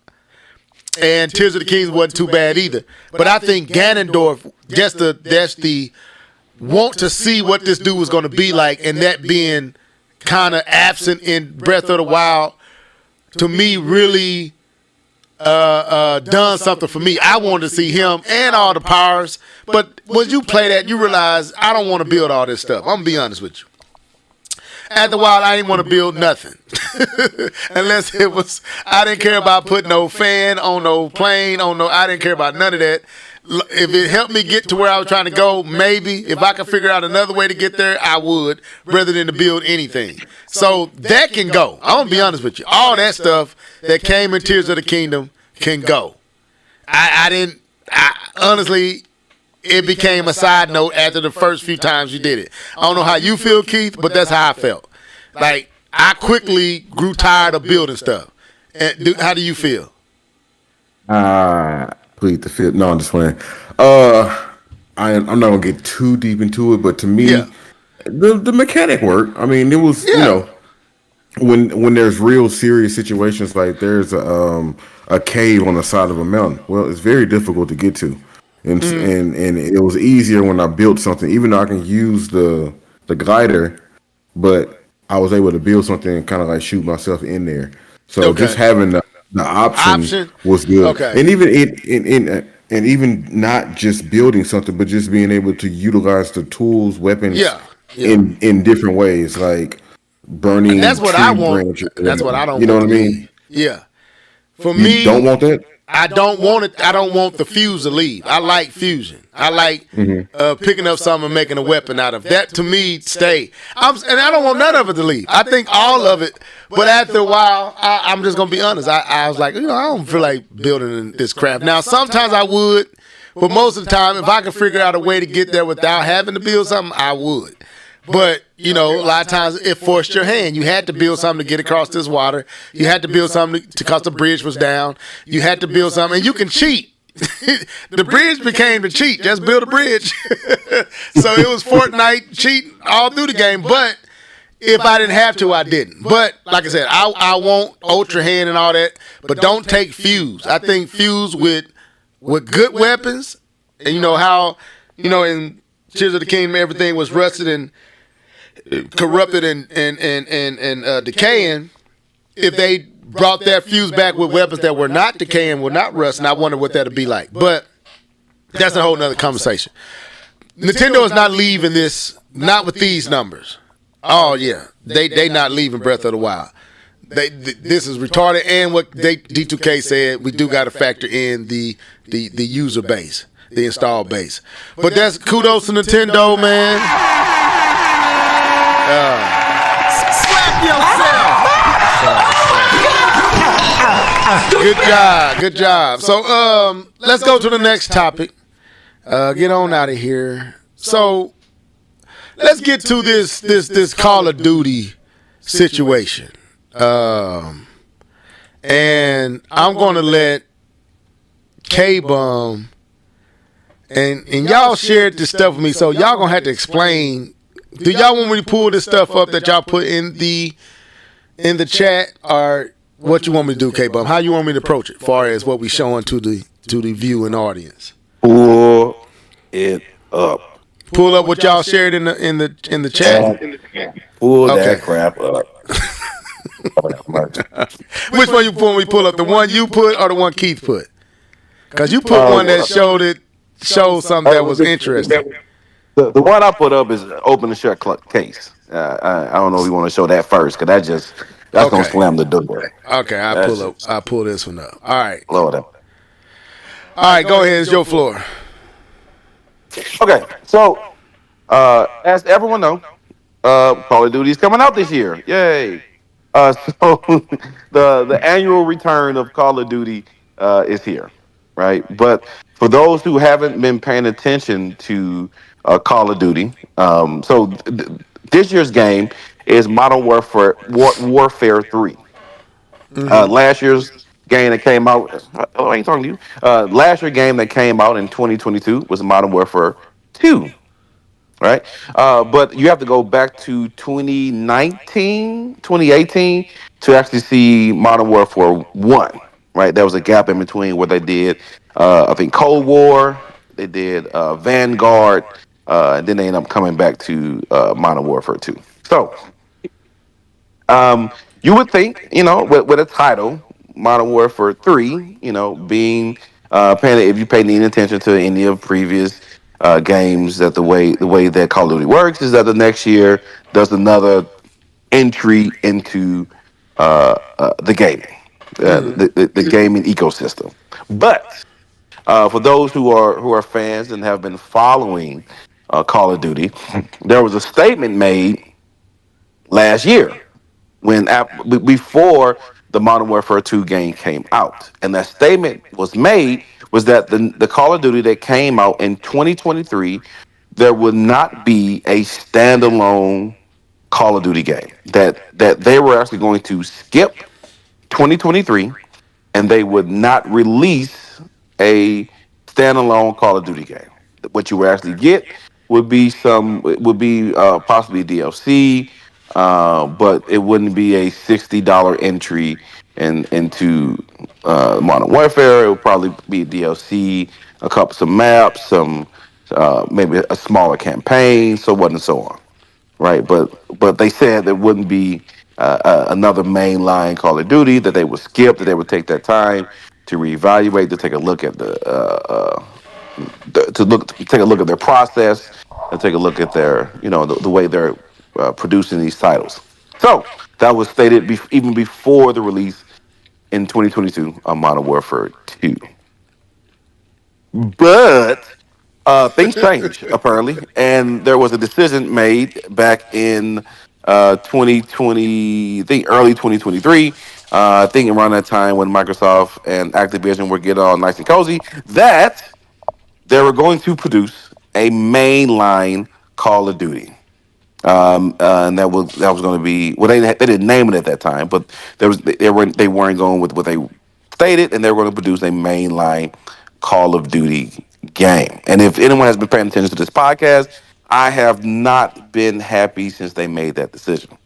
And Tears of the Kingdom wasn't too bad either. But I think Ganondorf, that's the want to see what this dude was going to be like, and that being kind of absent in Breath of the Wild, to me, really done something for me. I wanted to see him and all the powers, but when you play that, you realize I don't want to build all this stuff. I'm going to be honest with you. After a while, I didn't want to build nothing. Unless it was, I didn't care about putting no fan on no plane, I didn't care about none of that. If it helped me get to where I was trying to go, maybe. If I could figure out another way to get there, I would, rather than to build anything. So that can go. I'm going to be honest with you. All that stuff that came in Tears of the Kingdom can go. Honestly, it became a side note after the first few times you did it. I don't know how you feel, Keith, but that's how I felt. Like, I quickly grew tired of building stuff. And how do you feel? Plead the fifth. No, I'm just playing. I'm not gonna get too deep into it, but to me, the mechanic worked. I mean, it was when there's real serious situations, like there's a cave on the side of a mountain. Well, it's very difficult to get to. And it was easier when I built something, even though I can use the glider, but I was able to build something and kind of like shoot myself in there. So just having the option was good. Okay. And even not just building something, but just being able to utilize the tools, weapons in different ways, like burning. And that's what I want. That's what I don't want. You know what I mean? Yeah. For me, you don't want that? I don't want it. I don't want the fuse to leave. I like fusion. I like picking up something and making a weapon out of it. That to me stay. And I don't want none of it to leave. I think all of it. But after a while, I'm just gonna be honest. I was like, I don't feel like building this crap. Now sometimes I would, but most of the time, if I could figure out a way to get there without having to build something, I would. But, a lot of times it forced your hand. You had to build something to get across this water. You had to build something because the bridge was down. You had to build something. And you can cheat. the bridge became the cheat. Just build a bridge. So it was Fortnite cheating all through the game. But if I didn't have to, I didn't. But like I said, I want Ultra Hand and all that. But don't take Fuse. I think Fuse with good weapons, and you know how in Tears of the Kingdom everything was rusted and corrupted and decaying. If they brought that Fuse back with weapons that were not decaying, were not rusting, I wonder what that'd be like. But that's a whole nother conversation. Nintendo is not leaving this, not with these numbers. Oh yeah, they not leaving Breath of the Wild. This is retarded, and what D2K said, we do got to factor in the user base, the install base. But that's kudos to Nintendo, man. Slap yourself. Good job. So let's go to the next topic. Get on out of here. So let's get to this Call of Duty situation. And I'm gonna let K-Bum and y'all shared this stuff with me, so y'all gonna have to explain. Do y'all want me to pull this stuff up that y'all put in the chat, or what you want me to do, K-Bum? How you want me to approach it, as far as what we showing to the viewing audience? Pull it up. Pull up what y'all shared in the chat. Pull that crap up. Which one you want me to pull up? The one you put or the one Keith put? Because you put one that showed something that was interesting. The one I put up is open and shut case. I don't know if you want to show that first, because that's gonna slam the door. Okay, I pull this one up. All right. Lord. All right, go ahead. It's your floor. Okay, so as everyone knows, Call of Duty is coming out this year. Yay! So the annual return of Call of Duty is here, right? But for those who haven't been paying attention to Call of Duty, this year's game is Modern Warfare 3. Last year's game that came out, I ain't talking to you. Last year's game that came out in 2022 was Modern Warfare 2. Right? But you have to go back to 2019, 2018 to actually see Modern Warfare 1. Right? There was a gap in between where they did, I think, Cold War, they did Vanguard, and then they ended up coming back to Modern Warfare 2. So, you would think, with a title, Modern Warfare 3, being if you pay any attention to any of previous games, that the way that Call of Duty works is that the next year does another entry into the gaming, the gaming ecosystem. But for those who are fans and have been following Call of Duty, there was a statement made last year before the Modern Warfare 2 game came out, and that statement was that the Call of Duty that came out in 2023, there would not be a standalone Call of Duty game. That they were actually going to skip 2023, and they would not release a standalone Call of Duty game. What you would actually get would be possibly DLC. But it wouldn't be a $60 entry into Modern Warfare. It would probably be DLC, some maps, some maybe a smaller campaign, so on and so on, right? But they said there wouldn't be another mainline Call of Duty, that they would skip, that they would take that time to reevaluate, to take a look at take a look at their process, and take a look at their the way they're producing these titles. So that was stated even before the release in 2022 of Modern Warfare 2. But things changed apparently, and there was a decision made back in 2020, I think early 2023. I think around that time when Microsoft and Activision were getting all nice and cozy, that they were going to produce a mainline Call of Duty. And that was going to be, well, they didn't name it at that time, but they weren't going with what they stated, and they were going to produce a mainline Call of Duty game. And if anyone has been paying attention to this podcast, I have not been happy since they made that decision.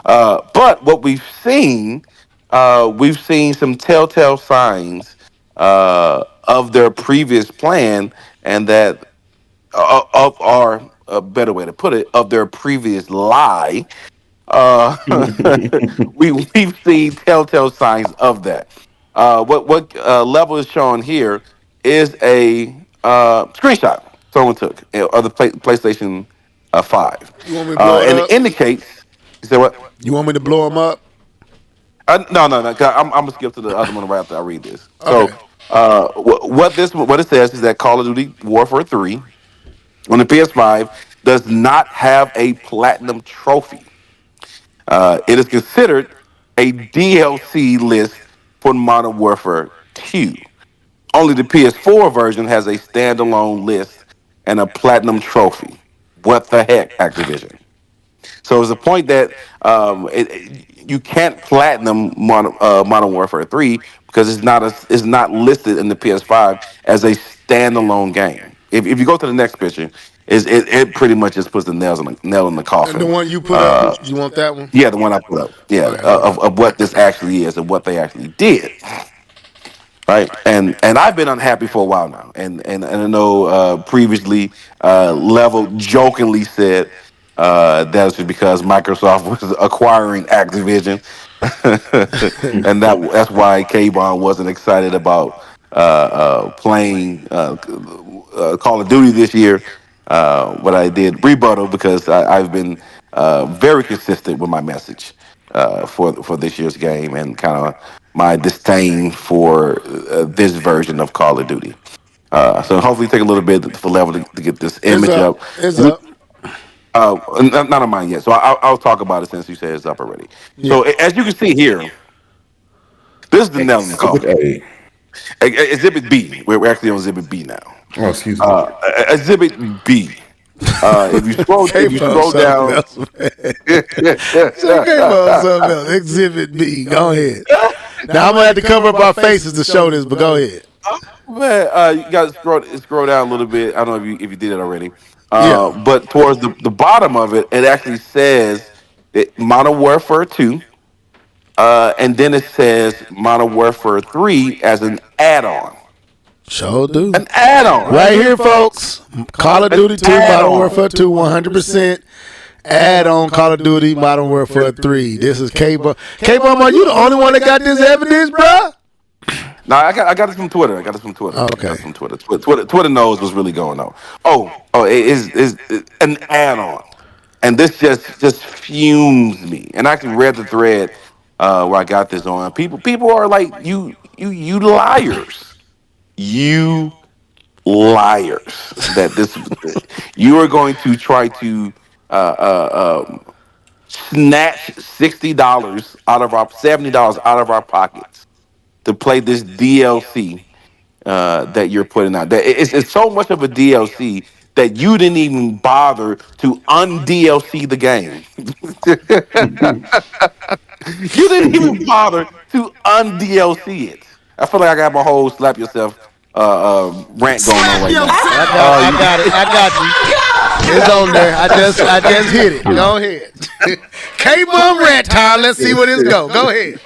But what we've seen some telltale signs of their previous plan, and that of our a better way to put it, of their previous lie. Uh, we've seen telltale signs of that. What level is shown here is a screenshot someone took of the PlayStation 5, You want me to blow it and it up? indicates. You said what? You want me to blow them up? No. 'Cause I'm gonna skip to the other one right after I read this. Okay. So, what it says is that Call of Duty Warfare 3 on the PS5 does not have a platinum trophy. It is considered a DLC list for Modern Warfare 2. Only the PS4 version has a standalone list and a platinum trophy. What the heck, Activision? So it's the point that you can't platinum Modern Warfare 3 because it's not listed in the PS5 as a standalone game. If you go to the next picture, it pretty much just puts the nail in the And coffin. the one you put up, you want that one? Yeah, the one I put up. Yeah, Okay, hold on. of what this actually is and what they actually did. Right, and I've been unhappy for a while now, and I know previously Level jokingly said that was because Microsoft was acquiring Activision, and that's why K-Bon wasn't excited about playing Call of Duty this year. But I did rebuttal because I've been very consistent with my message for this year's game, and kind of my disdain for this version of Call of Duty. So hopefully take a little bit for Level to get this It's image up. up. It's up. Not on mine yet, so I'll talk about it since you said it's up already. Yeah. So as you can see here, this is the nail in the Exhibit coffin. A. Exhibit B. We're actually on Exhibit B now. Oh, excuse me. Exhibit B. If you scroll, Came if you from scroll something down, else, man. So came from something else. Exhibit B. Go ahead. Now I'm gonna have to cover up our faces to show this, but go ahead. man, you got to scroll down a little bit. I don't know if you did it already. Yeah. But towards the bottom of it, it actually says that Modern Warfare 2, and then it says Modern Warfare 3 as an add-on. Sure do. An add-on. Right here, folks. Call of Duty 2, Modern add-on. Warfare 2, 100%. Add on Call of Duty, Modern Warfare 3. This is K-Bum. K-Bum, are you the only one that got this evidence, bro? No, I got it from Twitter. I got it from Twitter. Okay. I got it from Twitter. Twitter knows what's really going on. It is an add-on, and this just fumes me. And I actually read the thread where I got this on. People are like, you liars, you liars. That this you are going to try to snatch $60 out of our $70 out of our pockets to play this DLC that you're putting out. That it's so much of a DLC that you didn't even bother to un-DLC the game. You didn't even bother to un-DLC it. I feel like I got my whole slap yourself rant going on right now. I got you. It's on there. I just hit it. Go ahead. K-Bum rant time. Let's see where this go. Go ahead.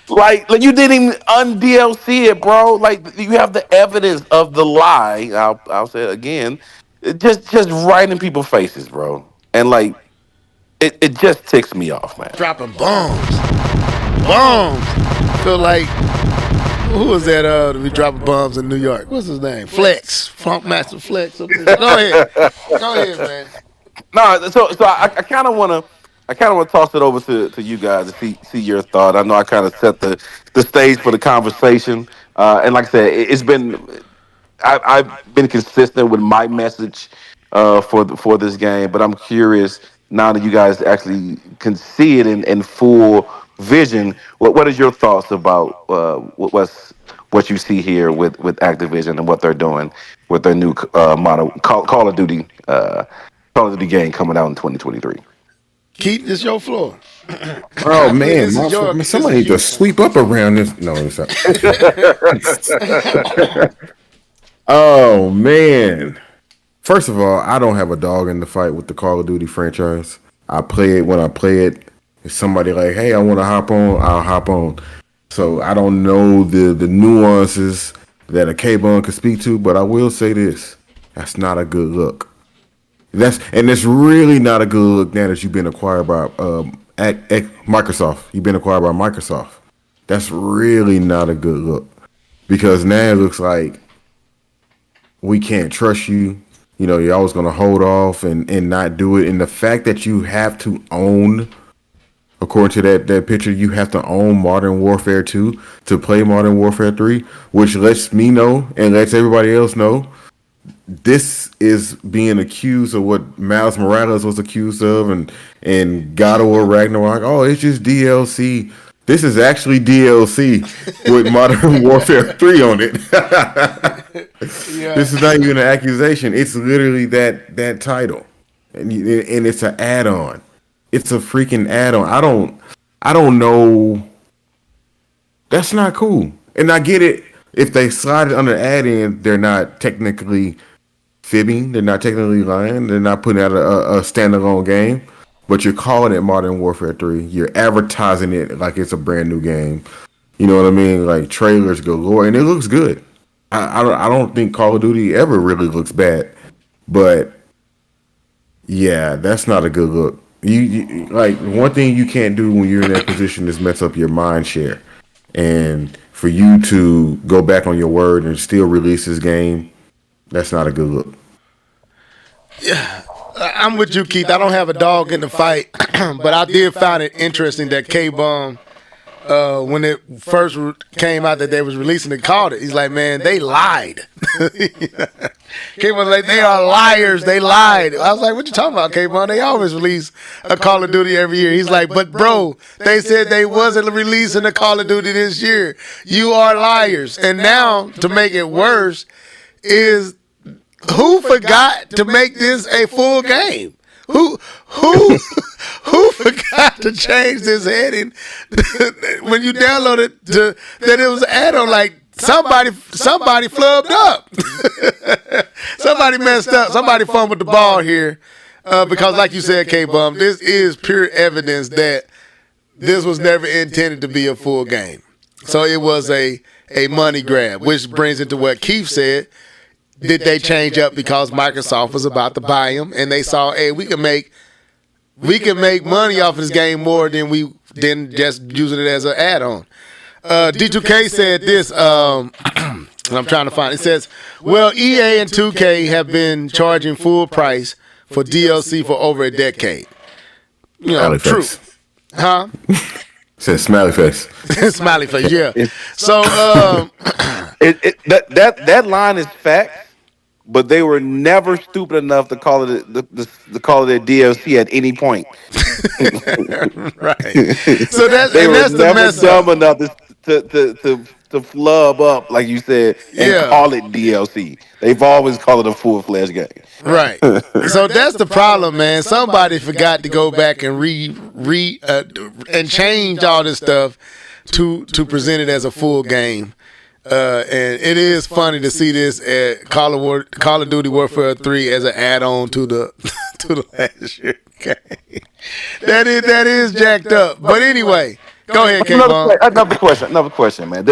Like you didn't even un-DLC it, bro. Like you have the evidence of the lie. I'll say it again. Just right in people's faces, bro. And like it just ticks me off, man. Dropping bombs. Bombs. Feel like, who was that to be dropping bombs in New York? What's his name? Flex. Funk Master Flex. Go ahead. Go ahead, man. No, so I kind of want to toss it over to you guys to see your thought. I know I kind of set the stage for the conversation, and like I said, it's been I've been consistent with my message for this game, but I'm curious now that you guys actually can see it in full vision. What is your thoughts about what you see here with Activision and what they're doing with their new model Call of Duty Call of Duty game coming out in 2023? Keith, this your floor. Oh man, This is your- somebody need to sweep up around this. No, it's not. Oh man. First of all, I don't have a dog in the fight with the Call of Duty franchise. I play it when I play it. If somebody like, hey, I want to hop on, I'll hop on. So I don't know the nuances that a K-Bun could speak to, but I will say this: that's not a good look. It's really not a good look now that you've been acquired by Microsoft. You've been acquired by Microsoft. That's really not a good look because now it looks like we can't trust you. You know, you're always going to hold off and not do it. And the fact that you have to own, according to that picture, you have to own Modern Warfare 2 to play Modern Warfare 3, which lets me know and lets everybody else know this is being accused of what Miles Morales was accused of and God of War Ragnarok. Oh, it's just DLC. This is actually DLC with Modern Warfare 3 on it. Yeah. This is not even an accusation. It's literally that title. And it's an add-on. It's a freaking add-on. I don't know. That's not cool. And I get it. If they slide it under add-in, they're not technically fibbing. They're not technically lying. They're not putting out a standalone game. But you're calling it Modern Warfare 3. You're advertising it like it's a brand new game. You know what I mean? Like trailers galore, and it looks good. I don't think Call of Duty ever really looks bad, but yeah, that's not a good look. You like one thing you can't do when you're in that position is mess up your mind share, and for you to go back on your word and still release this game, that's not a good look. I'm with you, Keith. I don't have a dog in the fight, but I did find it interesting that K-Bum, when it first came out that they was releasing it, called it. He's like, man, they lied. K-Bum like, they are liars. They lied. I was like, what you talking about, K-Bum? They always release a Call of Duty every year. He's like, but bro, they said they wasn't releasing a Call of Duty this year. You are liars. And now, to make it worse, is who forgot to make this a full game? Who forgot to change this heading when you downloaded that it was an add-on? Like somebody flubbed up. Somebody messed up. Somebody fumbled the ball here because, like you said, K-Bum, this is pure evidence that this was never intended to be a full game. So it was a money grab, which brings into what Keith said. Did they change up because Microsoft was about to buy them and they saw, hey, we can make money off of this game more than just using it as an add-on. D2K said this, and I'm trying to find it. It says, well, EA and 2K have been charging full price for DLC for over a decade. You know, true. Huh? Says smiley face. Smiley face, yeah. So that line is fact. But they were never stupid enough to call it to call it a DLC at any point. Right. So that's never the mess dumb up. enough to flub up, like you said, and call it DLC. They've always called it a full-fledged game. Right. So that's the problem, man. Somebody forgot to go back and and change all this stuff to present it as a full game. And it is funny to see this at Call of Duty Warfare 3 as an add-on to the last year game. That is jacked up. But anyway, go ahead, K-Bum. Another question, man.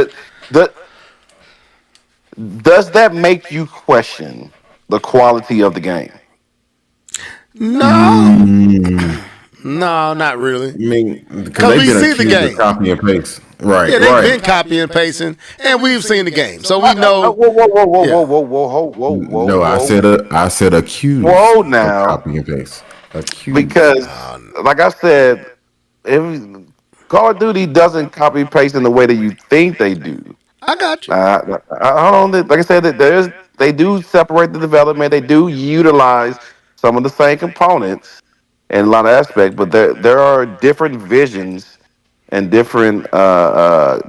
Does that make you question the quality of the game? No. No, not really. I mean, because we see the game. Copy and paste. Right. Yeah, they've been copying and pasting, and we've seen the game, so we know. Whoa. No, I said accused. Whoa, now. Copy and paste. Accused. Because, like I said, Call of Duty doesn't copy and paste in the way that you think they do. I got you. Hold on. Like I said, they do separate the development. They do utilize some of the same components in a lot of aspects, but there are different visions and different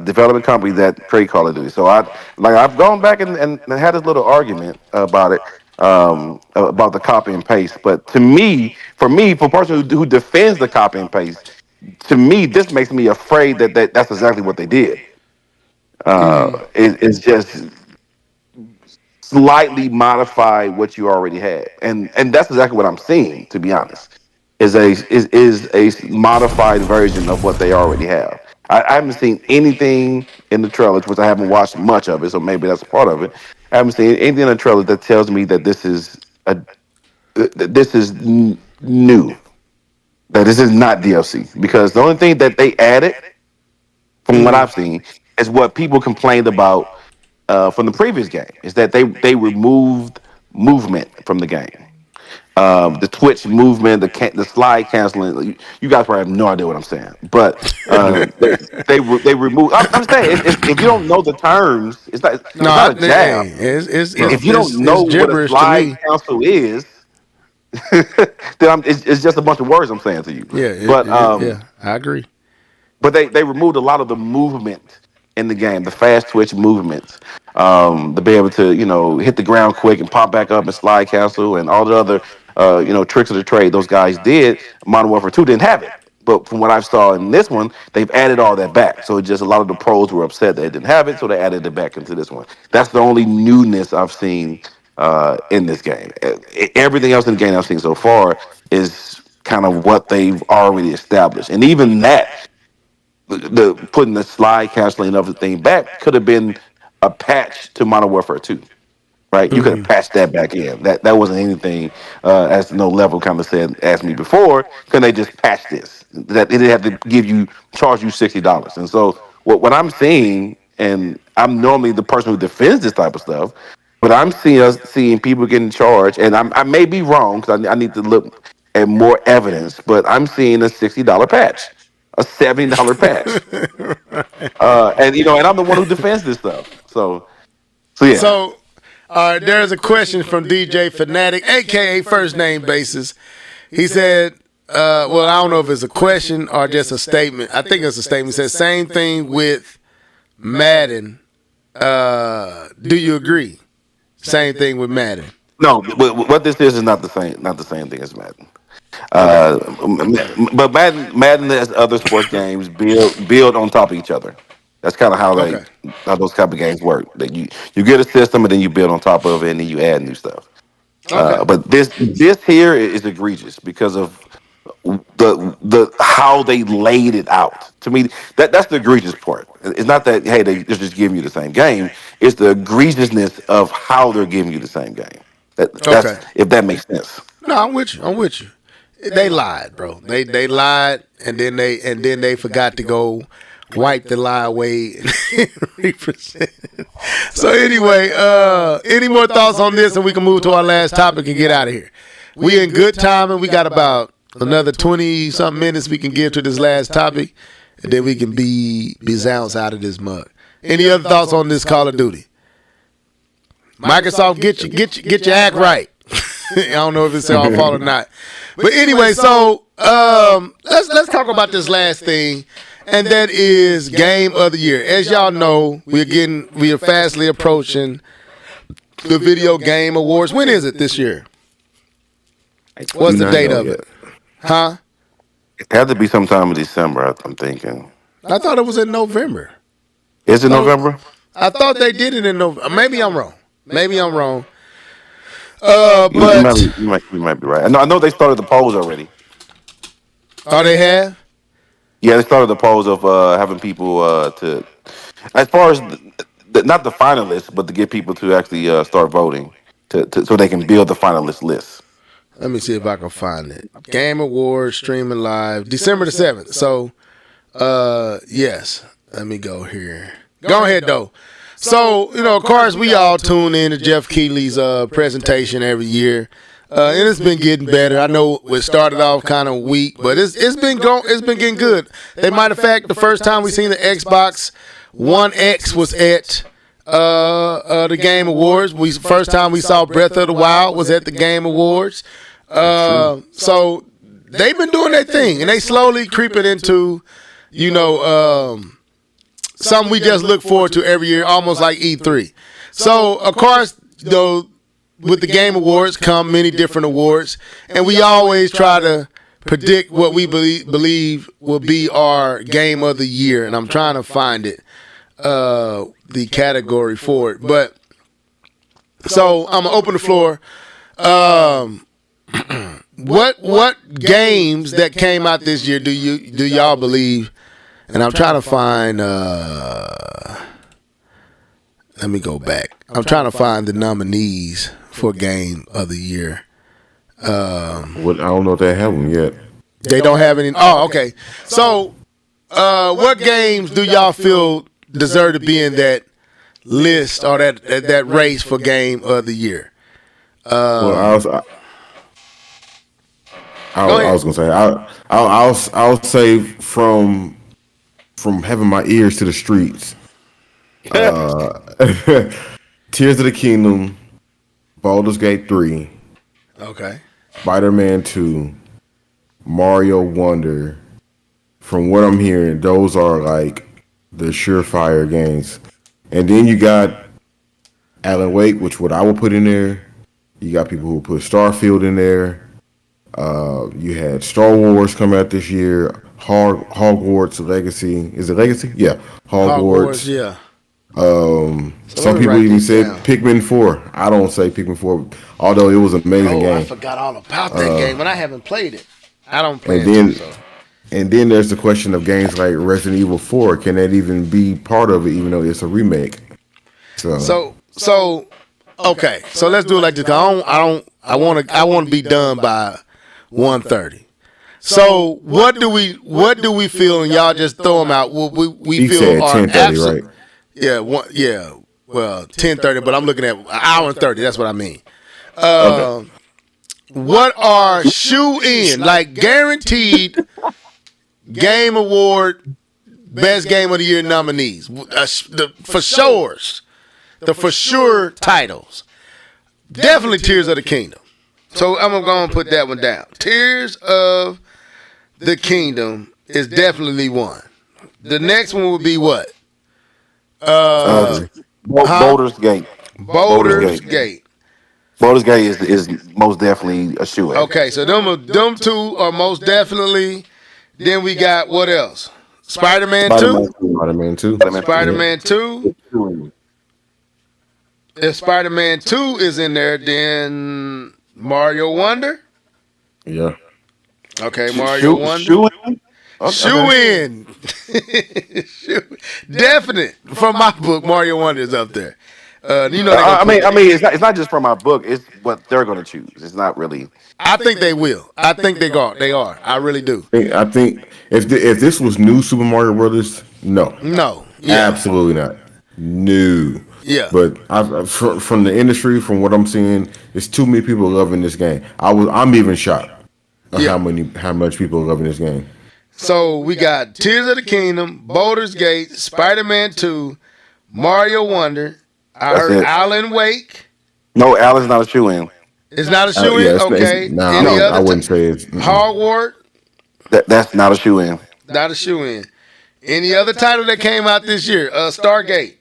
development companies that create Call of Duty. So I've gone back and had this little argument about it, about the copy and paste. But for a person who defends the copy and paste, to me, this makes me afraid that's exactly what they did. It's just slightly modify what you already had, and that's exactly what I'm seeing. To be honest, is a modified version of what they already have. I haven't seen anything in the trailers, which I haven't watched much of it, so maybe that's a part of it. I haven't seen anything in the trailer that tells me that this is new. That this is not DLC, because the only thing that they added, from what I've seen, is what people complained about from the previous game, is that they removed movement from the game. The Twitch movement, the slide canceling. You guys probably have no idea what I'm saying, but they remove. I'm saying, if you don't know the terms, No, it's not a jab. If you don't know it's what a gibberish to slide me. cancel is, it's just a bunch of words I'm saying to you. Yeah, But yeah, I agree. but they removed a lot of the movement in the game, the fast twitch movements, to be able to hit the ground quick and pop back up and slide cancel and all the other tricks of the trade those guys did. Modern Warfare 2 didn't have it, but from what I saw in this one, they've added all that back. So just a lot of the pros were upset that it didn't have it, so they added it back into this one. That's the only newness I've seen in this game. Everything else in the game I've seen so far is kind of what they've already established, and even that, the putting the slide canceling of the thing back, could have been a patch to Modern Warfare 2. Right, you could have patched that back in. That wasn't anything, as No Level kind of said, asked me before. Can they just patch this? That they didn't have to charge you $60. And so what I'm seeing, and I'm normally the person who defends this type of stuff, but I'm seeing people getting charged, and I may be wrong, because I need to look at more evidence, but I'm seeing a $60 patch, a $70 patch, and I'm the one who defends this stuff. So yeah. So, there's a question from DJ Fanatic, aka First Name Basis. He said, well, I don't know if it's a question or just a statement. I think it's a statement. He said, same thing with Madden. Do you agree? Same thing with Madden. No, what this is not the same thing as Madden. But Madden as other sports games build on top of each other. That's kind of how Okay. how those type of games work. That you get a system, and then you build on top of it, and then you add new stuff. Okay. But this here is egregious because of the how they laid it out. To me, that's the egregious part. It's not that, hey, they're just giving you the same game. It's the egregiousness of how they're giving you the same game. That's, Okay. if that makes sense. No, I'm with you. They lied, bro. They lied, and then they forgot to go wipe the lie away and represent. So anyway, any more thoughts on this, and we can move to our last topic and get out of here. We in good timing. We got about another 20-something minutes we can give to this last topic, and then we can be zounds out of this mug. Any other thoughts on this Call of Duty? Microsoft, get your act right. I don't know if it's our fault or not, but anyway, so let's talk about this last thing, and that is Game of the Year. As y'all know, we are fastly approaching the Video Game Awards. When is it this year? What's the date of it? Huh? It had to be sometime in December, I'm thinking. I thought it was in November. Is it November? I thought they did it in November. Maybe I'm wrong. But you might be right. I know they started the polls already. Oh, they have? Yeah, they started the polls of having people to, as far as not the finalists, but to get people to actually start voting so they can build the finalist list. Let me see if I can find it. Game Awards streaming live December the 7th. So, yes. Let me go here. Go ahead, though. So, of course, we all tune in to Jeff Keighley's presentation every year. And it's been getting better. I know it started off kind of weak, but it's been getting good. As a matter of fact, the first time we seen the Xbox One X was at the Game Awards. First time we saw Breath of the Wild was at the Game Awards. So they've been doing their thing, and they slowly creeping into, something we just look forward to every year, almost like E3. So, of course, though, with the Game Awards come many different awards, and we always try to predict what we believe will be our Game of the Year, and I'm trying to find it, the category for it. But So I'm gonna open the floor. What games that came out this year do y'all believe? And I'm trying to find. Let me go back. I'm trying to find the nominees for Game of the Year. I don't know if they have them yet. They don't have any. Oh, okay. So, what games do y'all feel deserve to be in that list or that race for Game of the Year? Well, I was gonna say I'll say from having my ears to the streets. Tears of the Kingdom, Baldur's Gate 3, Okay. Spider-Man 2, Mario Wonder. From what I'm hearing, those are like the surefire games. And then you got Alan Wake, which what I would put in there. You got people who put Starfield in there. You had Star Wars come out this year. Hogwarts Legacy. Is it Legacy? Yeah. Hogwarts. Yeah. Some people even said Pikmin 4. I don't say Pikmin 4, although it was an amazing game. I forgot all about that game, but I haven't played it. I don't play And then there's the question of games like Resident Evil 4. Can that even be part of it, even though it's a remake? So okay. So let's do it like this. I want to be done by 1:30. So what do we feel? And y'all just throw them out. We feel said are 10:30, right? Yeah. Well, 10:30, but I'm looking at an hour and 30. That's what I mean. Okay. What are shoe in like guaranteed Game Award Best Game of the Year nominees? The for sure titles. Definitely Tears of the Kingdom. So I'm going to put that one down. Tears of the Kingdom is definitely one. The next one would be what? Baldur's Gate. Baldur's Gate. Baldur's Gate is most definitely a shoe. Okay, so them two are most definitely. Then we got what else? Spider-Man 2? Spider-Man 2. Spider-Man 2. If Spider-Man 2 is in there, then Mario Wonder? Yeah. Okay, Mario Wonder. Shoe in. Definite. From my book, Mario Wonder is up there. I mean, it's not just from my book. It's what they're going to choose. It's not really. I think they will. I think they are. They are. I really do. I think if this was new Super Mario Brothers, no. Yeah. Absolutely not. No. Yeah. But from the industry, from what I'm seeing, there's too many people loving this game. I'm even shocked at how much people are loving this game. So we got Tears of the Kingdom, Baldur's Gate, Spider-Man 2, Mario Wonder. I heard Alan Wake. No, Alan's not a shoe-in. It's not a shoe-in? Okay. I wouldn't say it's. Hogwarts? That's not a shoe-in. Not a shoe-in. Any other title that came out this year? Stargate.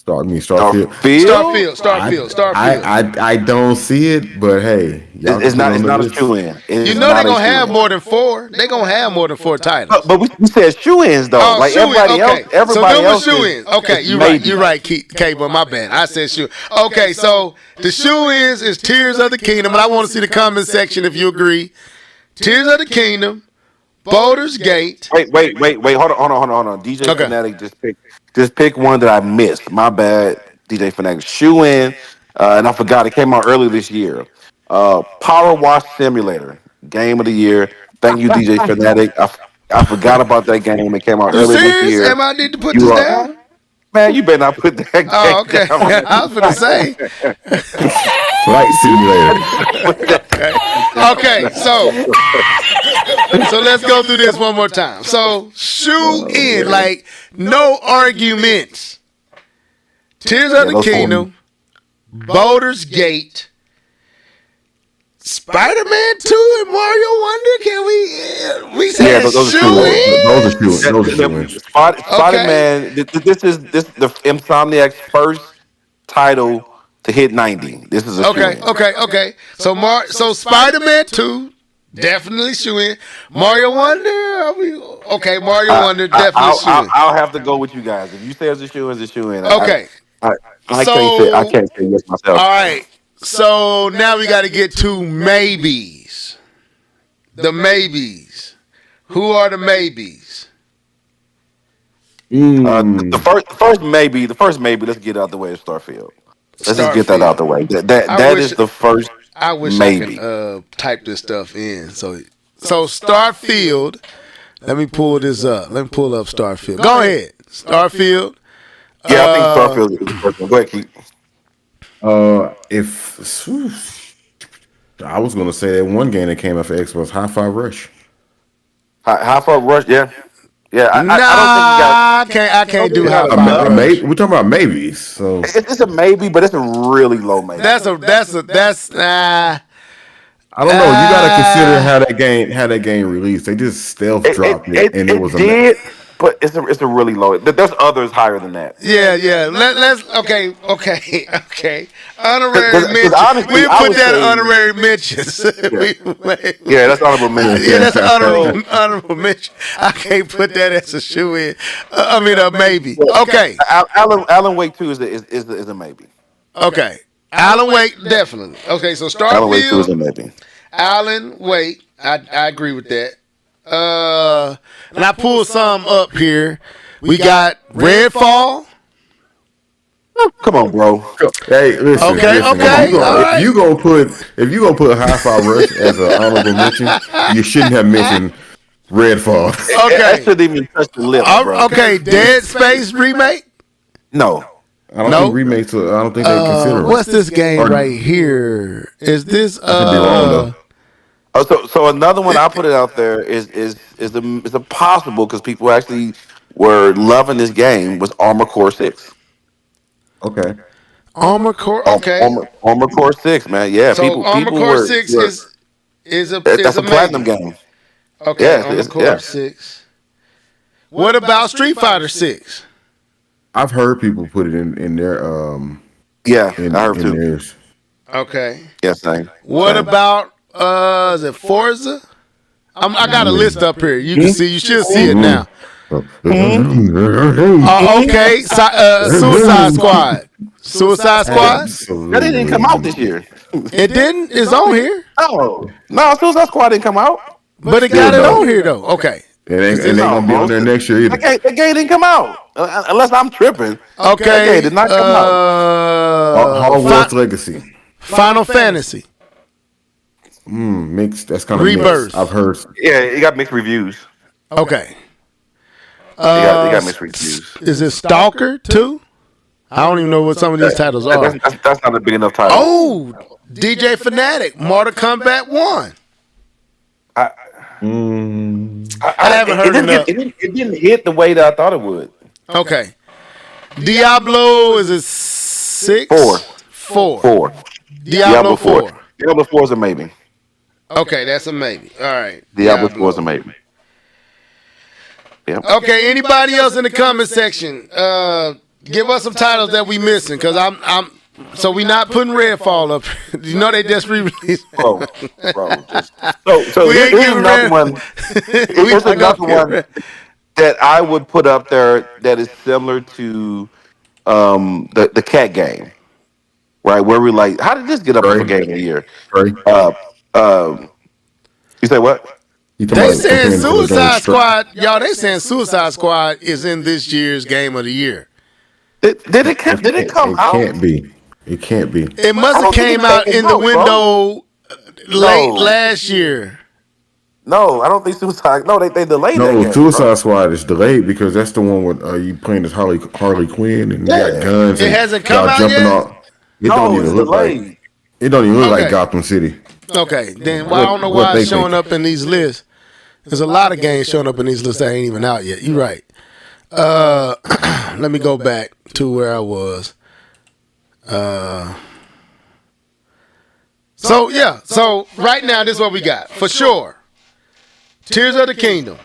Starfield. Starfield. I don't see it, but hey, it's not a shoe-in. You know they're gonna have more than 4. They're gonna have more than 4 titles. But we said shoe-ins though. Oh, like everybody else. So them were shoe-ins. Okay, you're right, Cable. My bad. I said shoe. Okay, so the shoe-ins is Tears of the Kingdom, and I want to see the comment section if you agree. Tears of the Kingdom, Baldur's Gate. Wait. Hold on. DJ Fanatic just pick one that I missed. My bad, DJ Fanatic. Shoe in, and I forgot it came out early this year. Power Wash Simulator, Game of the Year. Thank you, DJ Fanatic. I forgot about that game. It came out early this year. Am I need to put this down? Man, you better not put that game down. Okay. I was going to say. Flight Simulator. Okay, so let's go through this one more time. So, shoe in, like, no arguments. Tears of the Kingdom, Baldur's Gate, Spider-Man 2 and Mario Wonder. Can we say shoe in? Those are shoe-ins. Spider-Man, this is the Insomniac's first title to hit 90. This is a shoe-in. Okay. So Spider-Man 2, definitely shoe-in. Mario Wonder, Mario Wonder, definitely shoe-in. I'll have to go with you guys. If you say it's a shoe-in, it's a shoe-in. Okay. I So, can't say yes myself. all right. So now we got to get to maybes. The maybes. Who are the maybes? The first maybe. Let's get out the way of Starfield. Let's just get that out Starfield. the way. I That wish is the first I wish I can maybe. type this stuff in. So Starfield. Let me pull this up. Let me pull up Starfield. Go ahead, Starfield. Yeah, I think Uh, Starfield is the first one. Go ahead, Keith. If I was gonna say that one game that came out for Xbox, High Five Rush. How far rush? Yeah, yeah. I don't think you got. nah, I I don't can't think do you high got five enough. rush. We're talking about maybes. So It's a maybe, but it's a really low maybe. That's I don't know. You got to consider how that game released. They just stealth dropped it, and it was It a did, but it's a really low. There's others higher than that. yeah. Let's okay. Honorary Because mention. honestly, We I put would that say, honorary mentions. yeah, yeah, that's honorable mention. Yeah, that's an honorable mention. I can't put that as a shoe in. I mean, maybe. Okay, Alan Wake 2 is a maybe. okay. Alan Wake, definitely. Okay, so Alan Wake 2 is Starfield, a maybe. Alan Wake. I agree with that. And I pulled some up here. We got Redfall. Come on, bro. Hey, listen. Okay, okay, all right. If you gonna put High Five Rush as an honorable mention, you shouldn't have mentioned Redfall. That Okay, shouldn't even touch the lips, bro. okay. Dead Space remake. No. I don't No. think remakes. I don't think they consider What's it. this game Or- right here? Is this I could be wrong though. Oh, so another one I put it out there is a possible because people actually were loving this game was Armor Core 6. Okay. Armor Core? Okay. Armor Core 6, man. Yeah, So Armor people Core Six were is that's a a platinum maybe. game. Okay, Yeah, Armor Core yeah. 6. What about Street Fighter 6? I've heard people put it in their Yeah, in I heard in too. theirs. Okay. Yeah, same. What Same. about is it Forza? I got a list up here. You can see. You should see it now. Okay. Suicide Squad. Suicide Squad. That didn't come out this year. It didn't. It's on here, No, Suicide Squad didn't come out. but it got it on here though. Okay. It ain't gonna be on there next year either. That game didn't come out unless I'm tripping. That Okay. game did not come out. Hogwarts Legacy. Final Fantasy. Mixed. That's kind of Rebirth. mixed. I've heard. Yeah, it got mixed reviews. Okay. It got mixed reviews. Is it Stalker 2? I don't even know what some of these titles are. That's not a big enough title. Oh, DJ Fanatic, Mortal Kombat 1. I haven't heard enough. It didn't hit the way that I thought it would. Okay. Diablo, is it 6? 4. 4. Diablo 4. Diablo 4 is a maybe. Okay, that's a maybe. All right. Diablo 4 is a maybe. Yeah. Okay, anybody else in the comment section? Give us some titles that we missing, because so we not putting Redfall up. You know they just re-released. Bro. So We ain't here's giving another Red- one. Here's not another gonna one give that I would put up there that is similar to the cat game, right? Where we're like, how did this get up for game of the year? Right. You say what? They saying Suicide Squad, y'all. They saying Suicide Squad is in this year's game of the year. Did it come out? It can't be. It can't be. It must have came out in the window late last year. No, I don't think Suicide. No, they delayed that No, game, Suicide bro. Squad is delayed because that's the one with you playing as Harley Quinn and you got guns. It and hasn't come y'all out jumping yet? off. It No, don't even it's look delayed. like. It don't even look Okay. like Gotham City. Okay, then I don't know what why they it's showing think. up in these lists. There's a lot of games showing up in these lists that ain't even out yet. You're right. Let me go back to where I was. So right now this is what we got for sure. Tears of the Kingdom,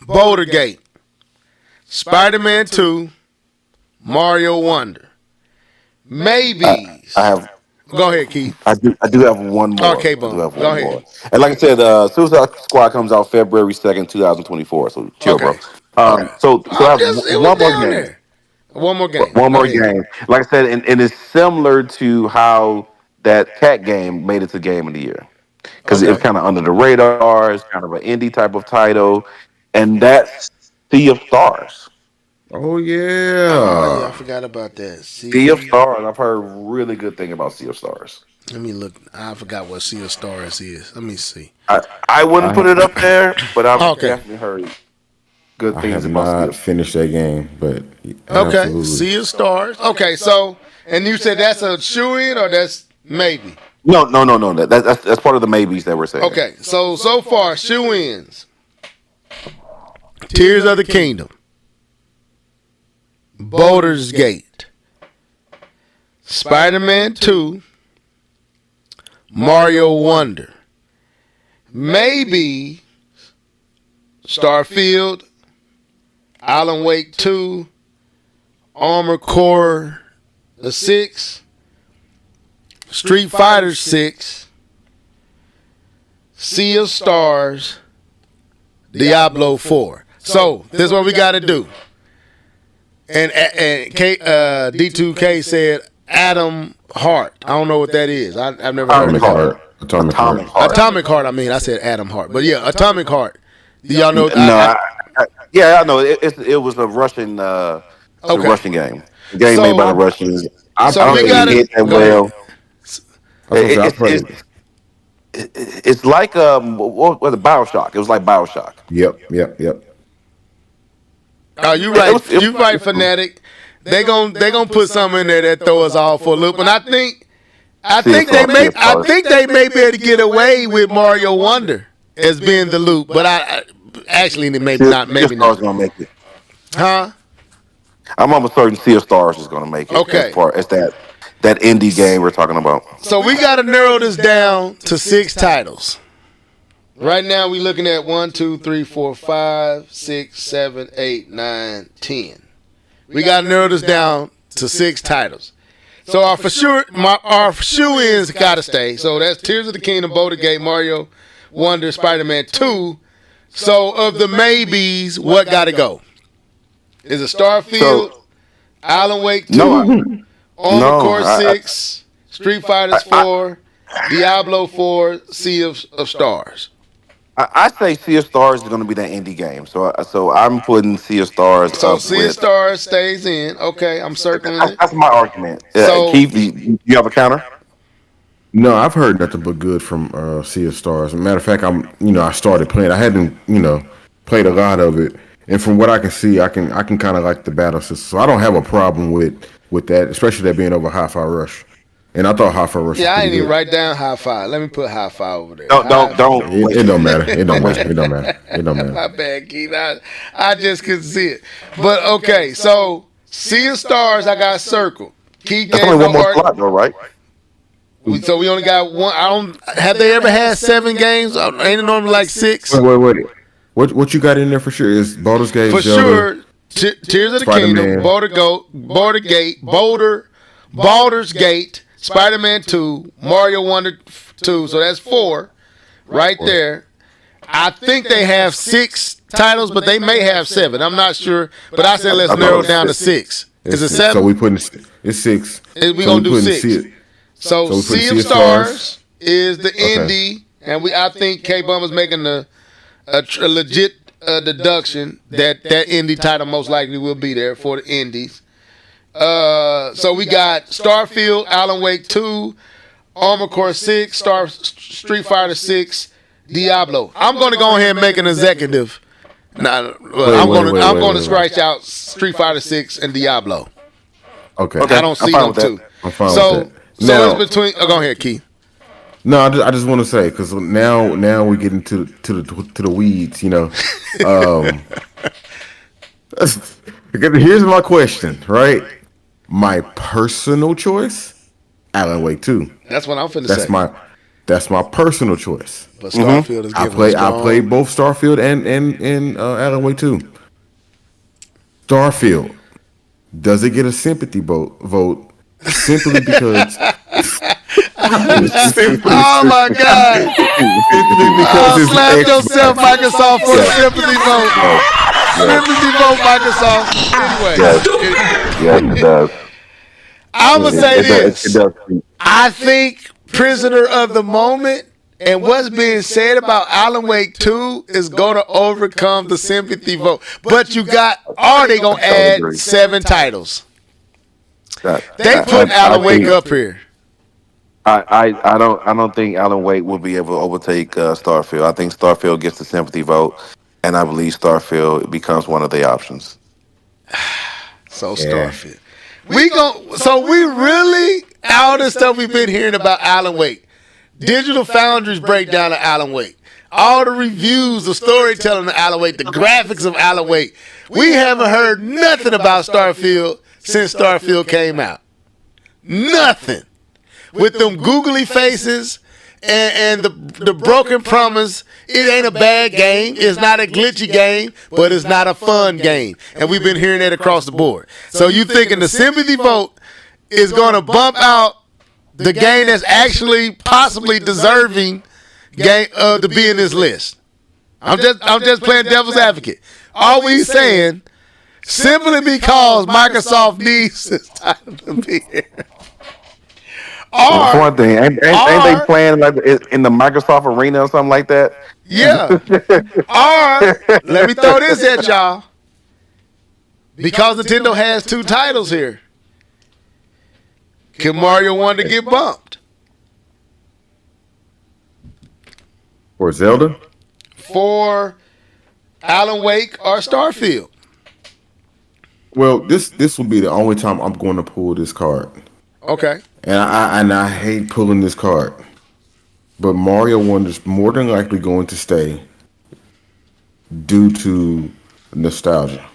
Boulder Gate, Spider-Man 2, Mario Wonder. Maybes. I have. Go ahead, Keith. I do have one more. Okay, I do Boom. have Go one ahead. more. And like I said, Suicide Squad comes out February 2nd, 2024. So chill, Okay. bro. So I have It was one more down game. there. One more game. One Go more ahead. game. Like I said, and it's similar to how that cat game made it to game of the year because it was Okay. kind of under the radar. It's kind of an indie type of title, and that's Sea of Stars. Oh Oh yeah, I yeah. forgot about that. Sea of See, Stars. I've heard really good thing about Sea of Stars. let me look. I forgot what Sea of Stars is. Let me see. I, I wouldn't I put it up there, but I've Okay. definitely heard good I things have about Sea not of Stars. finished that game, but Okay. absolutely. Sea of Stars. Okay. So, and you said that's a shoe in or that's maybe. No, no, no, no. That's part of the maybes that we're saying. Okay. So far shoe ins. Tears of the Kingdom. Boulder's Gate. Spider-Man 2. Mario Wonder. Maybe Starfield, Alan Wake 2, Armor Core 6, Street Fighter 6, Sea of Stars, Diablo 4. So, this is what we got to do. And D2K said Adam Hart. I don't know what that is. I've never heard of Atomic that. Heart. Atomic Atomic Heart. Heart. Atomic Heart, I said Adam Hart. But yeah, Atomic Heart. Do y'all know? No, yeah, I know. It was a Russian, it's a Okay. Russian game. A game made by the So, Russians. I so I don't we played think got it it. hit that to go ahead. well. I was gonna say I It, played it, it. it's like what was it? BioShock. It was like BioShock. Yep. Oh, you Yeah, right. it You right, fanatic. They gonna put something in there that throw us all for a loop. And I think they may be able to get away with Mario Wonder as being the loop. But I actually maybe not. Sea of Maybe Stars not. gonna make it. Huh? I'm almost certain Sea of Stars is gonna make it. Okay. As that indie game we're talking about. So we got to narrow this down to 6 titles. Right now we looking at 1, 2, 3, 4, 5, 6, 7, 8, 9, 10. We got to narrow this down to 6 titles. So our shoe-ins got to stay. So that's Tears of the Kingdom, Boulder Gate, Mario Wonder, Spider-Man 2. So of the maybes, what got to go? Is it Starfield, Alan Wake 2, No, Armor Core I- 6, Street Fighters 4, Diablo 4, Sea of Stars. I say Sea of Stars is going to be that indie game, so I'm putting Sea of Stars So up Sea of with. Stars stays in. Okay, I'm circling it. That's my argument. So- Keith, you have a counter? No, I've heard nothing but good from Sea of Stars. As a matter of fact, I started playing. I hadn't, played a lot of it, and from what I can see, I can kind of like the battle system. So I don't have a problem with that, especially that being over Hi-Fi Rush. And I thought Hi-Fi Rush. Yeah, I was ain't pretty even good. write down high five. Let me put high five over there. Don't. It don't matter. It don't matter. It don't matter. It don't matter. My bad, Keith. I just couldn't see it. But okay, so Sea of Stars, I got circled. Keith That's gave only one no more slot, though, right? So we only got one. I don't. Have they ever had 7 games? Ain't it normally like 6? Wait. What you got in there for sure is Baldur's Gate, For Zelda. sure, Tears of the Spider-Man. Kingdom, Baldur's Gate, Spider-Man 2, Mario Wonder 2. So that's 4 right there. I think they have 6 titles, but they may have 7. I'm not sure. But I said let's narrow it down to 6. Is it 7? So we putting it's 6. We So gonna do putting 6. So we putting Sea of Sea of Stars Stars. is the indie, and I think K Bum is making a legit deduction that indie title most likely will be there for the indies. So we got Starfield, Alan Wake 2, Armor Core 6, Street Fighter 6, Diablo. I'm going to go ahead and make an executive. I'm going to scratch out Street Fighter 6 and Diablo. Okay. I don't see them too. I'm fine So with that. Now, it's between. Oh, go ahead, Keith. no, I just want to say because now we get into the weeds. Here's my question, right? My personal choice, Alan Wake 2. That's what I'm finna say. That's my personal choice. But Starfield is I giving played both Starfield and Alan Wake 2. Starfield, does it get a sympathy vote simply because Oh my God! Slap yourself, Microsoft, for the sympathy vote. Sympathy vote, Microsoft. Anyway, Yes, it does. I'm gonna say this. It does. I think Prisoner of the Moment and what's being said about Alan Wake 2 is going to overcome the sympathy vote. But are they going to add 7 titles? They put Alan Wake up here. I don't think Alan Wake will be able to overtake Starfield. I think Starfield gets the sympathy vote, and I believe Starfield becomes one of the options. So Starfield. We really, all the stuff we've been hearing about Alan Wake, Digital Foundry's breakdown of Alan Wake, all the reviews, the storytelling of Alan Wake, the graphics of Alan Wake, we haven't heard nothing about Starfield since Starfield came out. Nothing. With them googly faces and the broken promise, it ain't a bad game. It's not a glitchy game, but it's not a fun game. And we've been hearing that across the board. So you thinking the sympathy vote is going to bump out the game that's actually possibly deserving game to be in this list? I'm just playing devil's advocate. All we saying simply because Microsoft needs this title to be here. That's one thing. Ain't they playing like in the Microsoft Arena or something like that? Yeah. Or let me throw this at y'all. Because Nintendo has 2 titles here, can Mario Wonder get bumped? For Zelda? For Alan Wake or Starfield? Well, this will be the only time I'm going to pull this card. Okay. And I hate pulling this card. But Mario Wonder's more than likely going to stay due to nostalgia.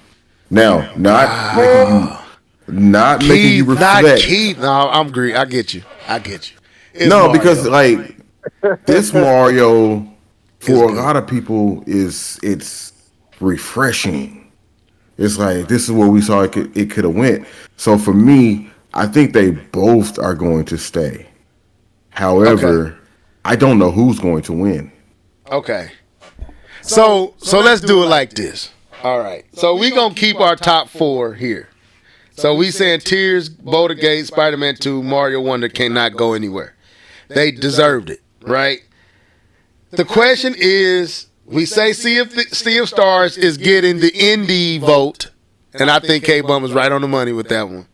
Now, not making you reflect. No, I'm agree. I get you. It's no, Mario. because like this Mario for a lot of people it's refreshing. It's like this is where we saw it could have went. So for me, I think they both are going to stay. However, I don't know who's going to win. Okay. So let's do it like this. All right. So we're going to keep our top 4 here. So we saying Tears, Boulder Gate, Spider-Man 2, Mario Wonder cannot go anywhere. They deserved it, right? The question is, we say Sea of Stars is getting the indie vote, and I think K-Bum is right on the money with that one.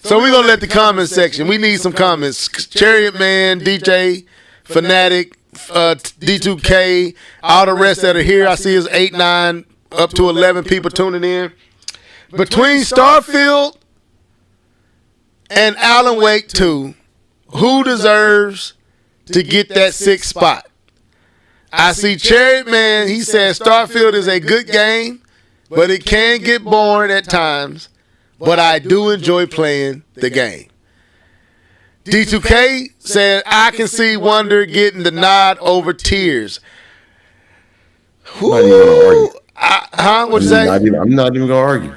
So we're going to let the comment section. We need some comments. Chariot Man, DJ, Fanatic, D2K, all the rest that are here. I see is 8, 9, up to 11 people tuning in. Between Starfield and Alan Wake 2, who deserves to get that 6th spot? I see Chariot Man, he says Starfield is a good game, but it can get boring at times. But I do enjoy playing the game. D2K said, I can see Wonder getting the nod over Tears. Not even gonna argue. What'd you say? I'm not even going to argue.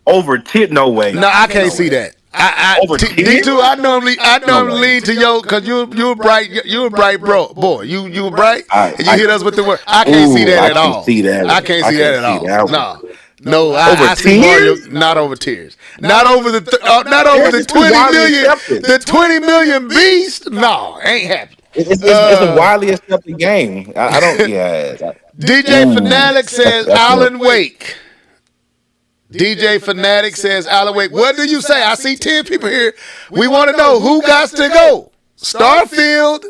Over Tears? No way. No, I can't see that. D2, I normally lean to you because you a bright boy. You a bright, and you hit us with the word. I can't see that at all. I can't see that at all. No, I see Mario not over Tears, not over the 20 million, the 20 million beast. No, ain't happening. It's a widely accepted game. I don't. Yeah. DJ Fanatic says Alan Wake. DJ Fanatic says Alan Wake. What do you say? I see 10 people here. We want to know who got to go. Starfield.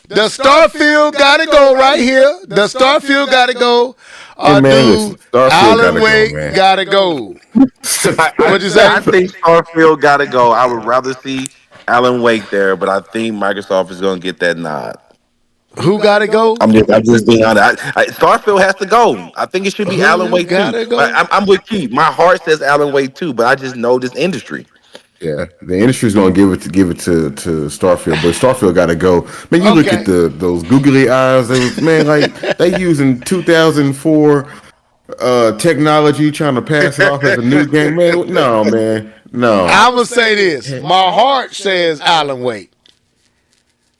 The Starfield got to go right here. The Starfield got to go. Alan Wake got to go. What'd you say? I think Starfield got to go. I would rather see Alan Wake there, but I think Microsoft is going to get that nod. Who got to go? I'm just being honest. Starfield has to go. I think it should be Alan Wake too. I'm with Keith. My heart says Alan Wake too, but I just know this industry. Yeah, the industry's gonna give it to Starfield, but Starfield got to go. Man, you look at those googly eyes. They using 2004 technology trying to pass it off as a new game. Man, no. I'm gonna say this. My heart says Alan Wake,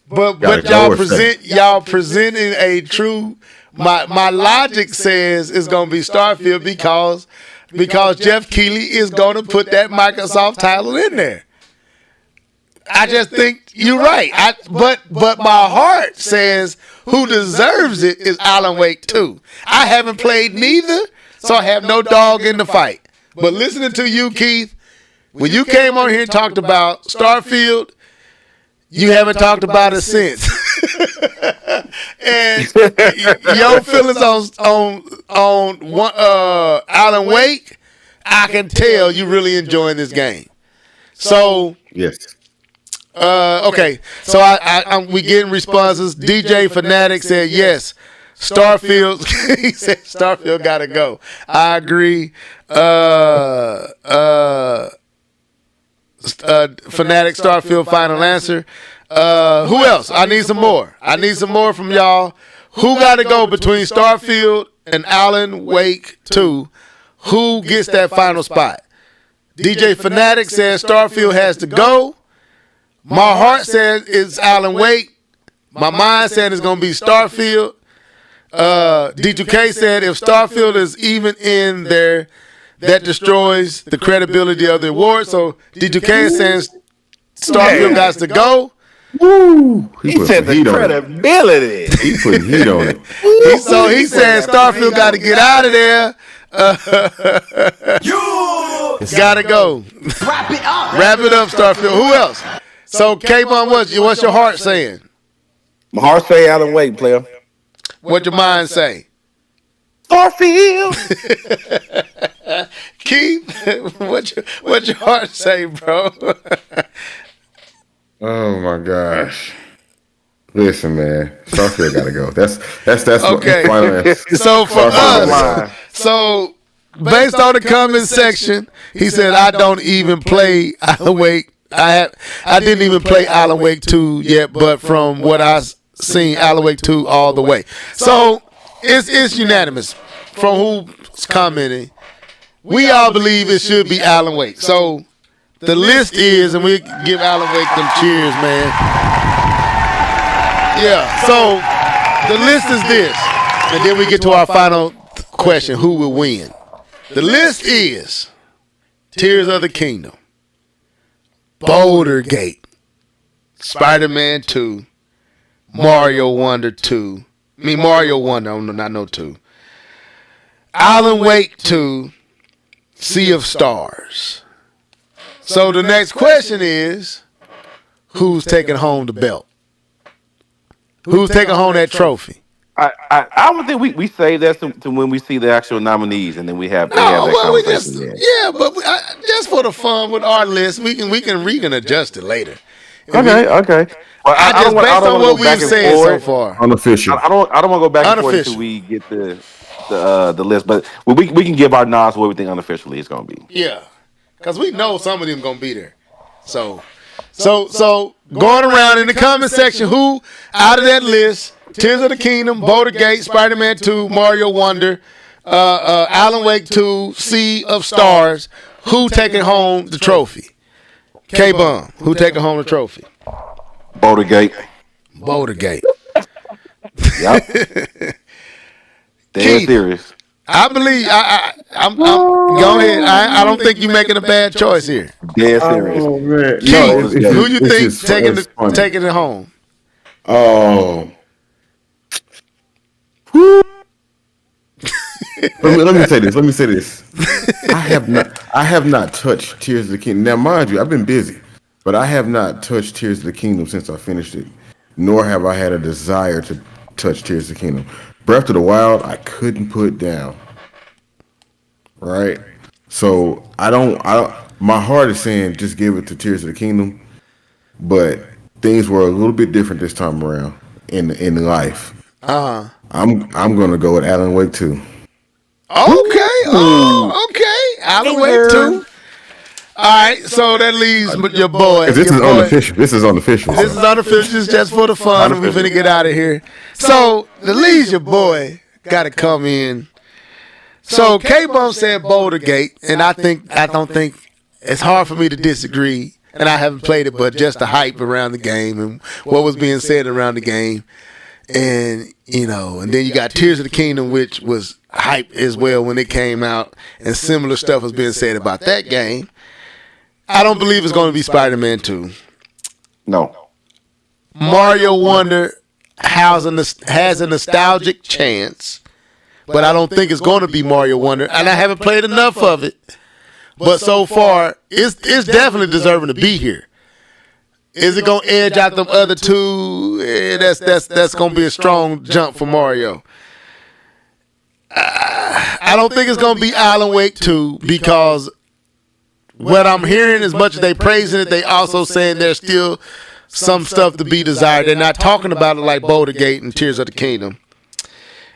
but y'all presenting a true. My logic says it's gonna be Starfield because because Jeff Keighley is going to put that Microsoft title in there. I just think you're right. But my heart says who deserves it is Alan Wake 2. I haven't played neither, so I have no dog in the fight. But listening to you, Keith, when you came on here and talked about Starfield, you haven't talked about it since. And your feelings on Alan Wake, I can tell you really enjoying this game. So Yes. okay. So we getting responses. DJ Fanatic said yes. Starfield. He said Starfield gotta go. I agree. Fanatic Starfield final answer. Who else? I need some more. I need some more from y'all. Who got to go between Starfield and Alan Wake 2? Who gets that final spot? DJ Fanatic says Starfield has to go. My heart says it's Alan Wake. My mind said it's going to be Starfield. D2K said if Starfield is even in there, that destroys the credibility of the award. So D2K is saying Starfield got to go. Woo! He said the credibility. He put heat on it. He said Starfield got to get out of there. It's got to go. Wrap it up. Wrap it up, Starfield. Who else? So K-Bum, what's your heart saying? My heart say Alan Wake, player. What your mind say? Starfield. Keith, what your heart say, bro? Oh my gosh! Listen, man, Starfield gotta go. That's okay. what final answer. So for us, so based on the comment section, he said I don't even play Alan Wake. I didn't even play Alan Wake 2 yet, but from what I've seen, Alan Wake 2 all the way. So it's unanimous from who's commenting. We all believe it should be Alan Wake. So the list is, and we give Alan Wake them cheers, man. Yeah, so the list is this. And then we get to our final question, who will win? The list is Tears of the Kingdom, Boulder Gate, Spider-Man 2, Mario Wonder 2. Mario Wonder, not no 2. Alan Wake 2, Sea of Stars. So the next question is, who's taking home the belt? Who's taking home that trophy? I don't think we say that to when we see the actual nominees, and then we have. No, well, we just just for the fun with our list, we can adjust it later. Okay. Well, I just based on what we've said so far. Unofficial. I don't want to go back and forth until we get the list, but we can give our nods what we think unofficially it's going to be. Yeah, because we know some of them going to be there. So going around in the comment section, who out of that list? Tears of the Kingdom, Boulder Gate, Spider-Man 2, Mario Wonder, Alan Wake 2, Sea of Stars. Who taking home the trophy? K-Bum, who taking home the trophy? Boulder Gate. Boulder Gate. Yep. Dead serious. I believe I'm go ahead. I don't think you're making a bad choice here. Dead serious. Oh, man. Keith, No, who you think just taking it home? Oh. let me say this. I have not touched Tears of the Kingdom. Now, mind you, I've been busy, but I have not touched Tears of the Kingdom since I finished it. Nor have I had a desire to touch Tears of the Kingdom. Breath of the Wild, I couldn't put down. Right? So I don't. My heart is saying just give it to Tears of the Kingdom, but things were a little bit different this time around in life. I'm gonna go with Alan Wake 2. Okay. Okay. Alan Wake 2. All right, so that leaves your boy. This is unofficial. This is unofficial. This is unofficial. It's just for the fun. We're finna get out of here. So the leaves your boy got to come in. So K-Bum said Boulder Gate, and I don't think it's hard for me to disagree. And I haven't played it, but just the hype around the game and what was being said around the game. And, and then you got Tears of the Kingdom, which was hype as well when it came out, and similar stuff has been said about that game. I don't believe it's going to be Spider-Man 2. No. Mario Wonder has a nostalgic chance, but I don't think it's going to be Mario Wonder, and I haven't played enough of it. But so far, it's definitely deserving to be here. Is it gonna edge out them other two? That's gonna be a strong jump for Mario. I don't think it's gonna be Alan Wake 2 because what I'm hearing, as much as they praising it, they also saying there's still some stuff to be desired. They're not talking about it like Boulder Gate and Tears of the Kingdom.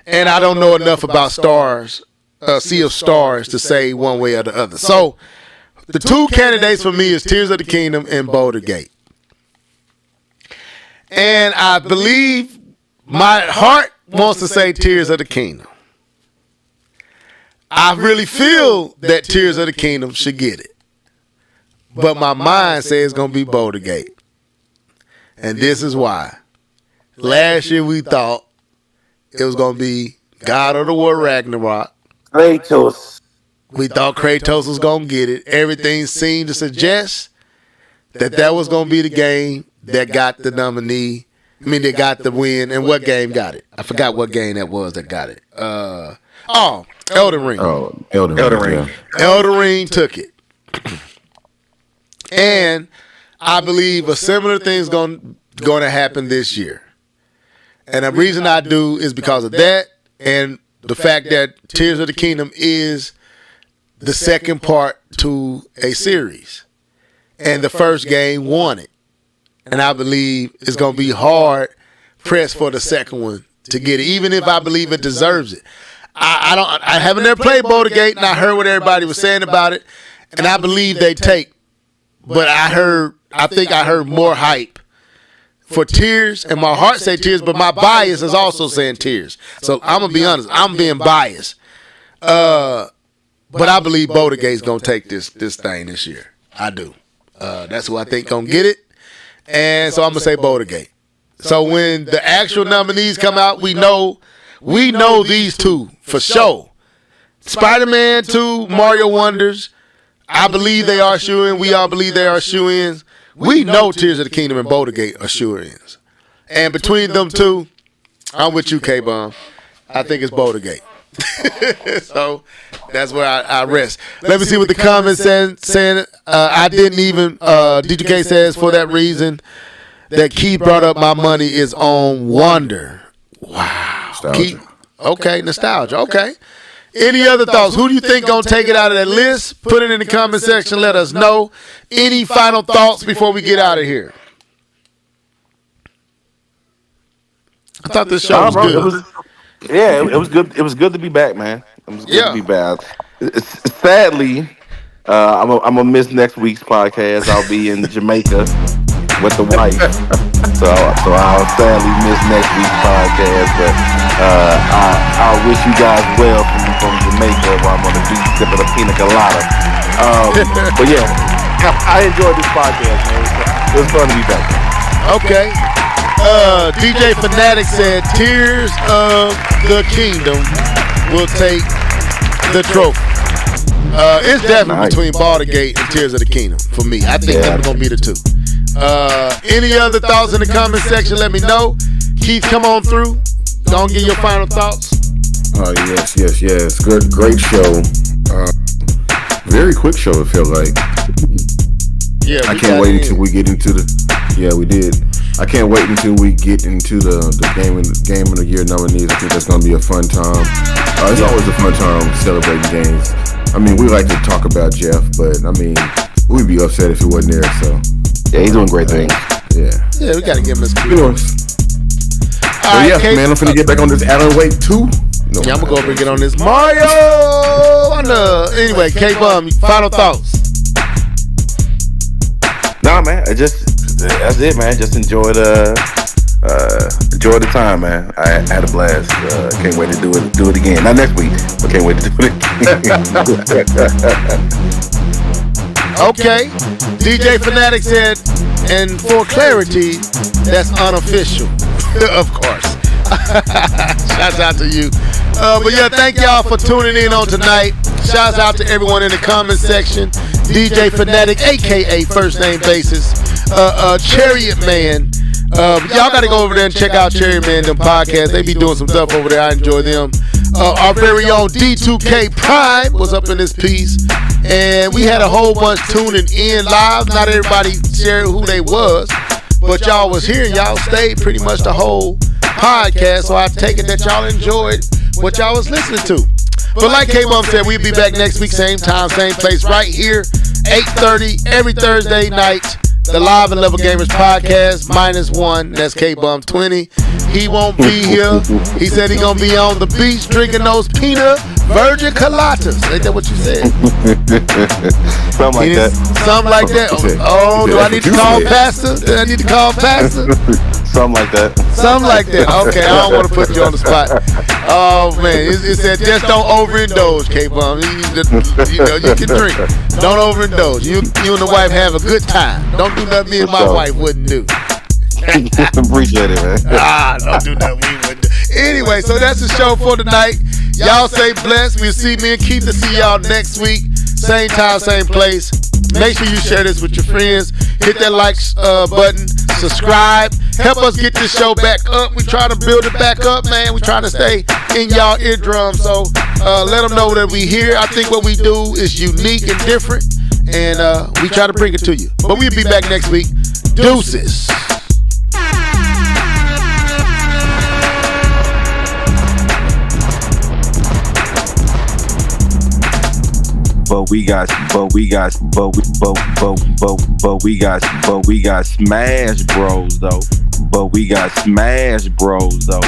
And I don't know enough about Sea of Stars to say one way or the other. So the two candidates for me is Tears of the Kingdom and Boulder Gate. And I believe my heart wants to say Tears of the Kingdom. I really feel that Tears of the Kingdom should get it. But my mind says it's going to be Boulder Gate. And this is why. Last year we thought it was going to be God of the War Ragnarok. Kratos. We thought Kratos was going to get it. Everything seemed to suggest that was going to be the game that got the nominee. I mean, they got the win. And what game got it? I forgot what game that was that got it. Elden Ring. Oh, Elden Ring. Yeah. Elden Ring took it. And I believe a similar thing is going to happen this year. And the reason I do is because of that and the fact that Tears of the Kingdom is the second part to a series. And the first game won it. And I believe it's going to be hard pressed for the second one to get it, even if I believe it deserves it. I haven't never played Boulder Gate, and I heard what everybody was saying about it, and I believe they take. But I think I heard more hype for Tears, and my heart say Tears, but my bias is also saying Tears. So I'm gonna be honest, I'm being biased. But I believe Boulder Gate's gonna take this thing this year. I do. That's who I think gonna get it, and so I'm gonna say Boulder Gate. So when the actual nominees come out, we know these two for sure. Spider-Man 2, Mario Wonders. I believe they are shoe-in. We all believe they are shoe-ins. We know Tears of the Kingdom and Boulder Gate are shoe-ins. And between them two, I'm with you, K-Bomb. I think it's Boulder Gate. So that's where I rest. Let me see what the comments saying. I didn't even, DJK says, for that reason that Keith brought up, my money is on Wonder. Wow. Nostalgia. Okay, nostalgia. Okay. Any other thoughts? Who do you think gonna take it out of that list? Put it in the comment section. Let us know. Any final thoughts before we get out of here? I thought this show was good. It was good. It was good to be back, man. It was good to be back. Sadly, I'm gonna miss next week's podcast. I'll be in Jamaica with the wife, so I'll sadly miss next week's podcast. But I wish you guys well from Jamaica while I'm on the beach sipping a pina colada. But yeah, I enjoyed this podcast, man. It was fun to be back. Okay. DJ Fanatic said Tears of the Kingdom will take the trophy. It's definitely between Boulder Gate and Tears of the Kingdom for me. I think that's going to be the two. Any other thoughts in the comment section? Let me know. Keith, come on through. Don't give your final thoughts. Yes. Good, great show. Very quick show, it felt like. Yeah, I can't wait until we get into the. Yeah, we did. I can't wait until we get into the game of the year nominees. I think that's gonna be a fun time. It's always a fun time celebrating games. I mean, we like to talk about Jeff, but I mean, we'd be upset if he wasn't there. So yeah, he's doing great things. Yeah, we gotta give him his kudos. So yeah, man, I'm finna get back on this Alan Wake 2. I'm gonna go over and get on this Mario. Anyway, K-Bum, final thoughts. Nah, man, that's it, man. Just enjoy the time, man. I had a blast. Can't wait to do it again. Not next week, but can't wait to do it. Okay. DJ Fanatic said, and for clarity, that's unofficial. Of course. Shouts out to you. But yeah, thank y'all for tuning in on tonight. Shouts out to everyone in the comment section. DJ Fanatic, aka First Name Basis, Chariot Man. Y'all gotta go over there and check out Chariot Man, them podcasts. They be doing some stuff over there. I enjoy them. Our very own D2K Prime was up in this piece, and we had a whole bunch tuning in live. Not everybody shared who they was, but y'all was here. Y'all stayed pretty much the whole podcast, so I take it that y'all enjoyed what y'all was listening to. But like K-Bum said, we'll be back next week, same time, same place, right here, 8:30 every Thursday night. The Live and Level Gamers podcast, -1, that's K-Bum 20. He won't be here. He said he gonna be on the beach drinking those peanut virgin coladas. Ain't that what you said? Something like that. Something like that. Oh, do I need to call Pastor? Do I need to call Pastor? Something like that. Something like that. Okay, I don't want to put you on the spot. Oh man, it said just don't overindulge, K-Bum. You know, you can drink. Don't overindulge. You and the wife have a good time. Don't do nothing me and my wife wouldn't do. Appreciate it, man. Don't do nothing we wouldn't do. Anyway, so that's the show for tonight. Y'all stay blessed. We'll see me and Keith to see y'all next week. Same time, same place. Make sure you share this with your friends. Hit that like button. Subscribe. Help us get this show back up. We try to build it back up, man. We trying to stay in y'all eardrums. So let them know that we here. I think what we do is unique and different. And we try to bring it to you. But we'll be back next week. Deuces. But we got Smash Bros though.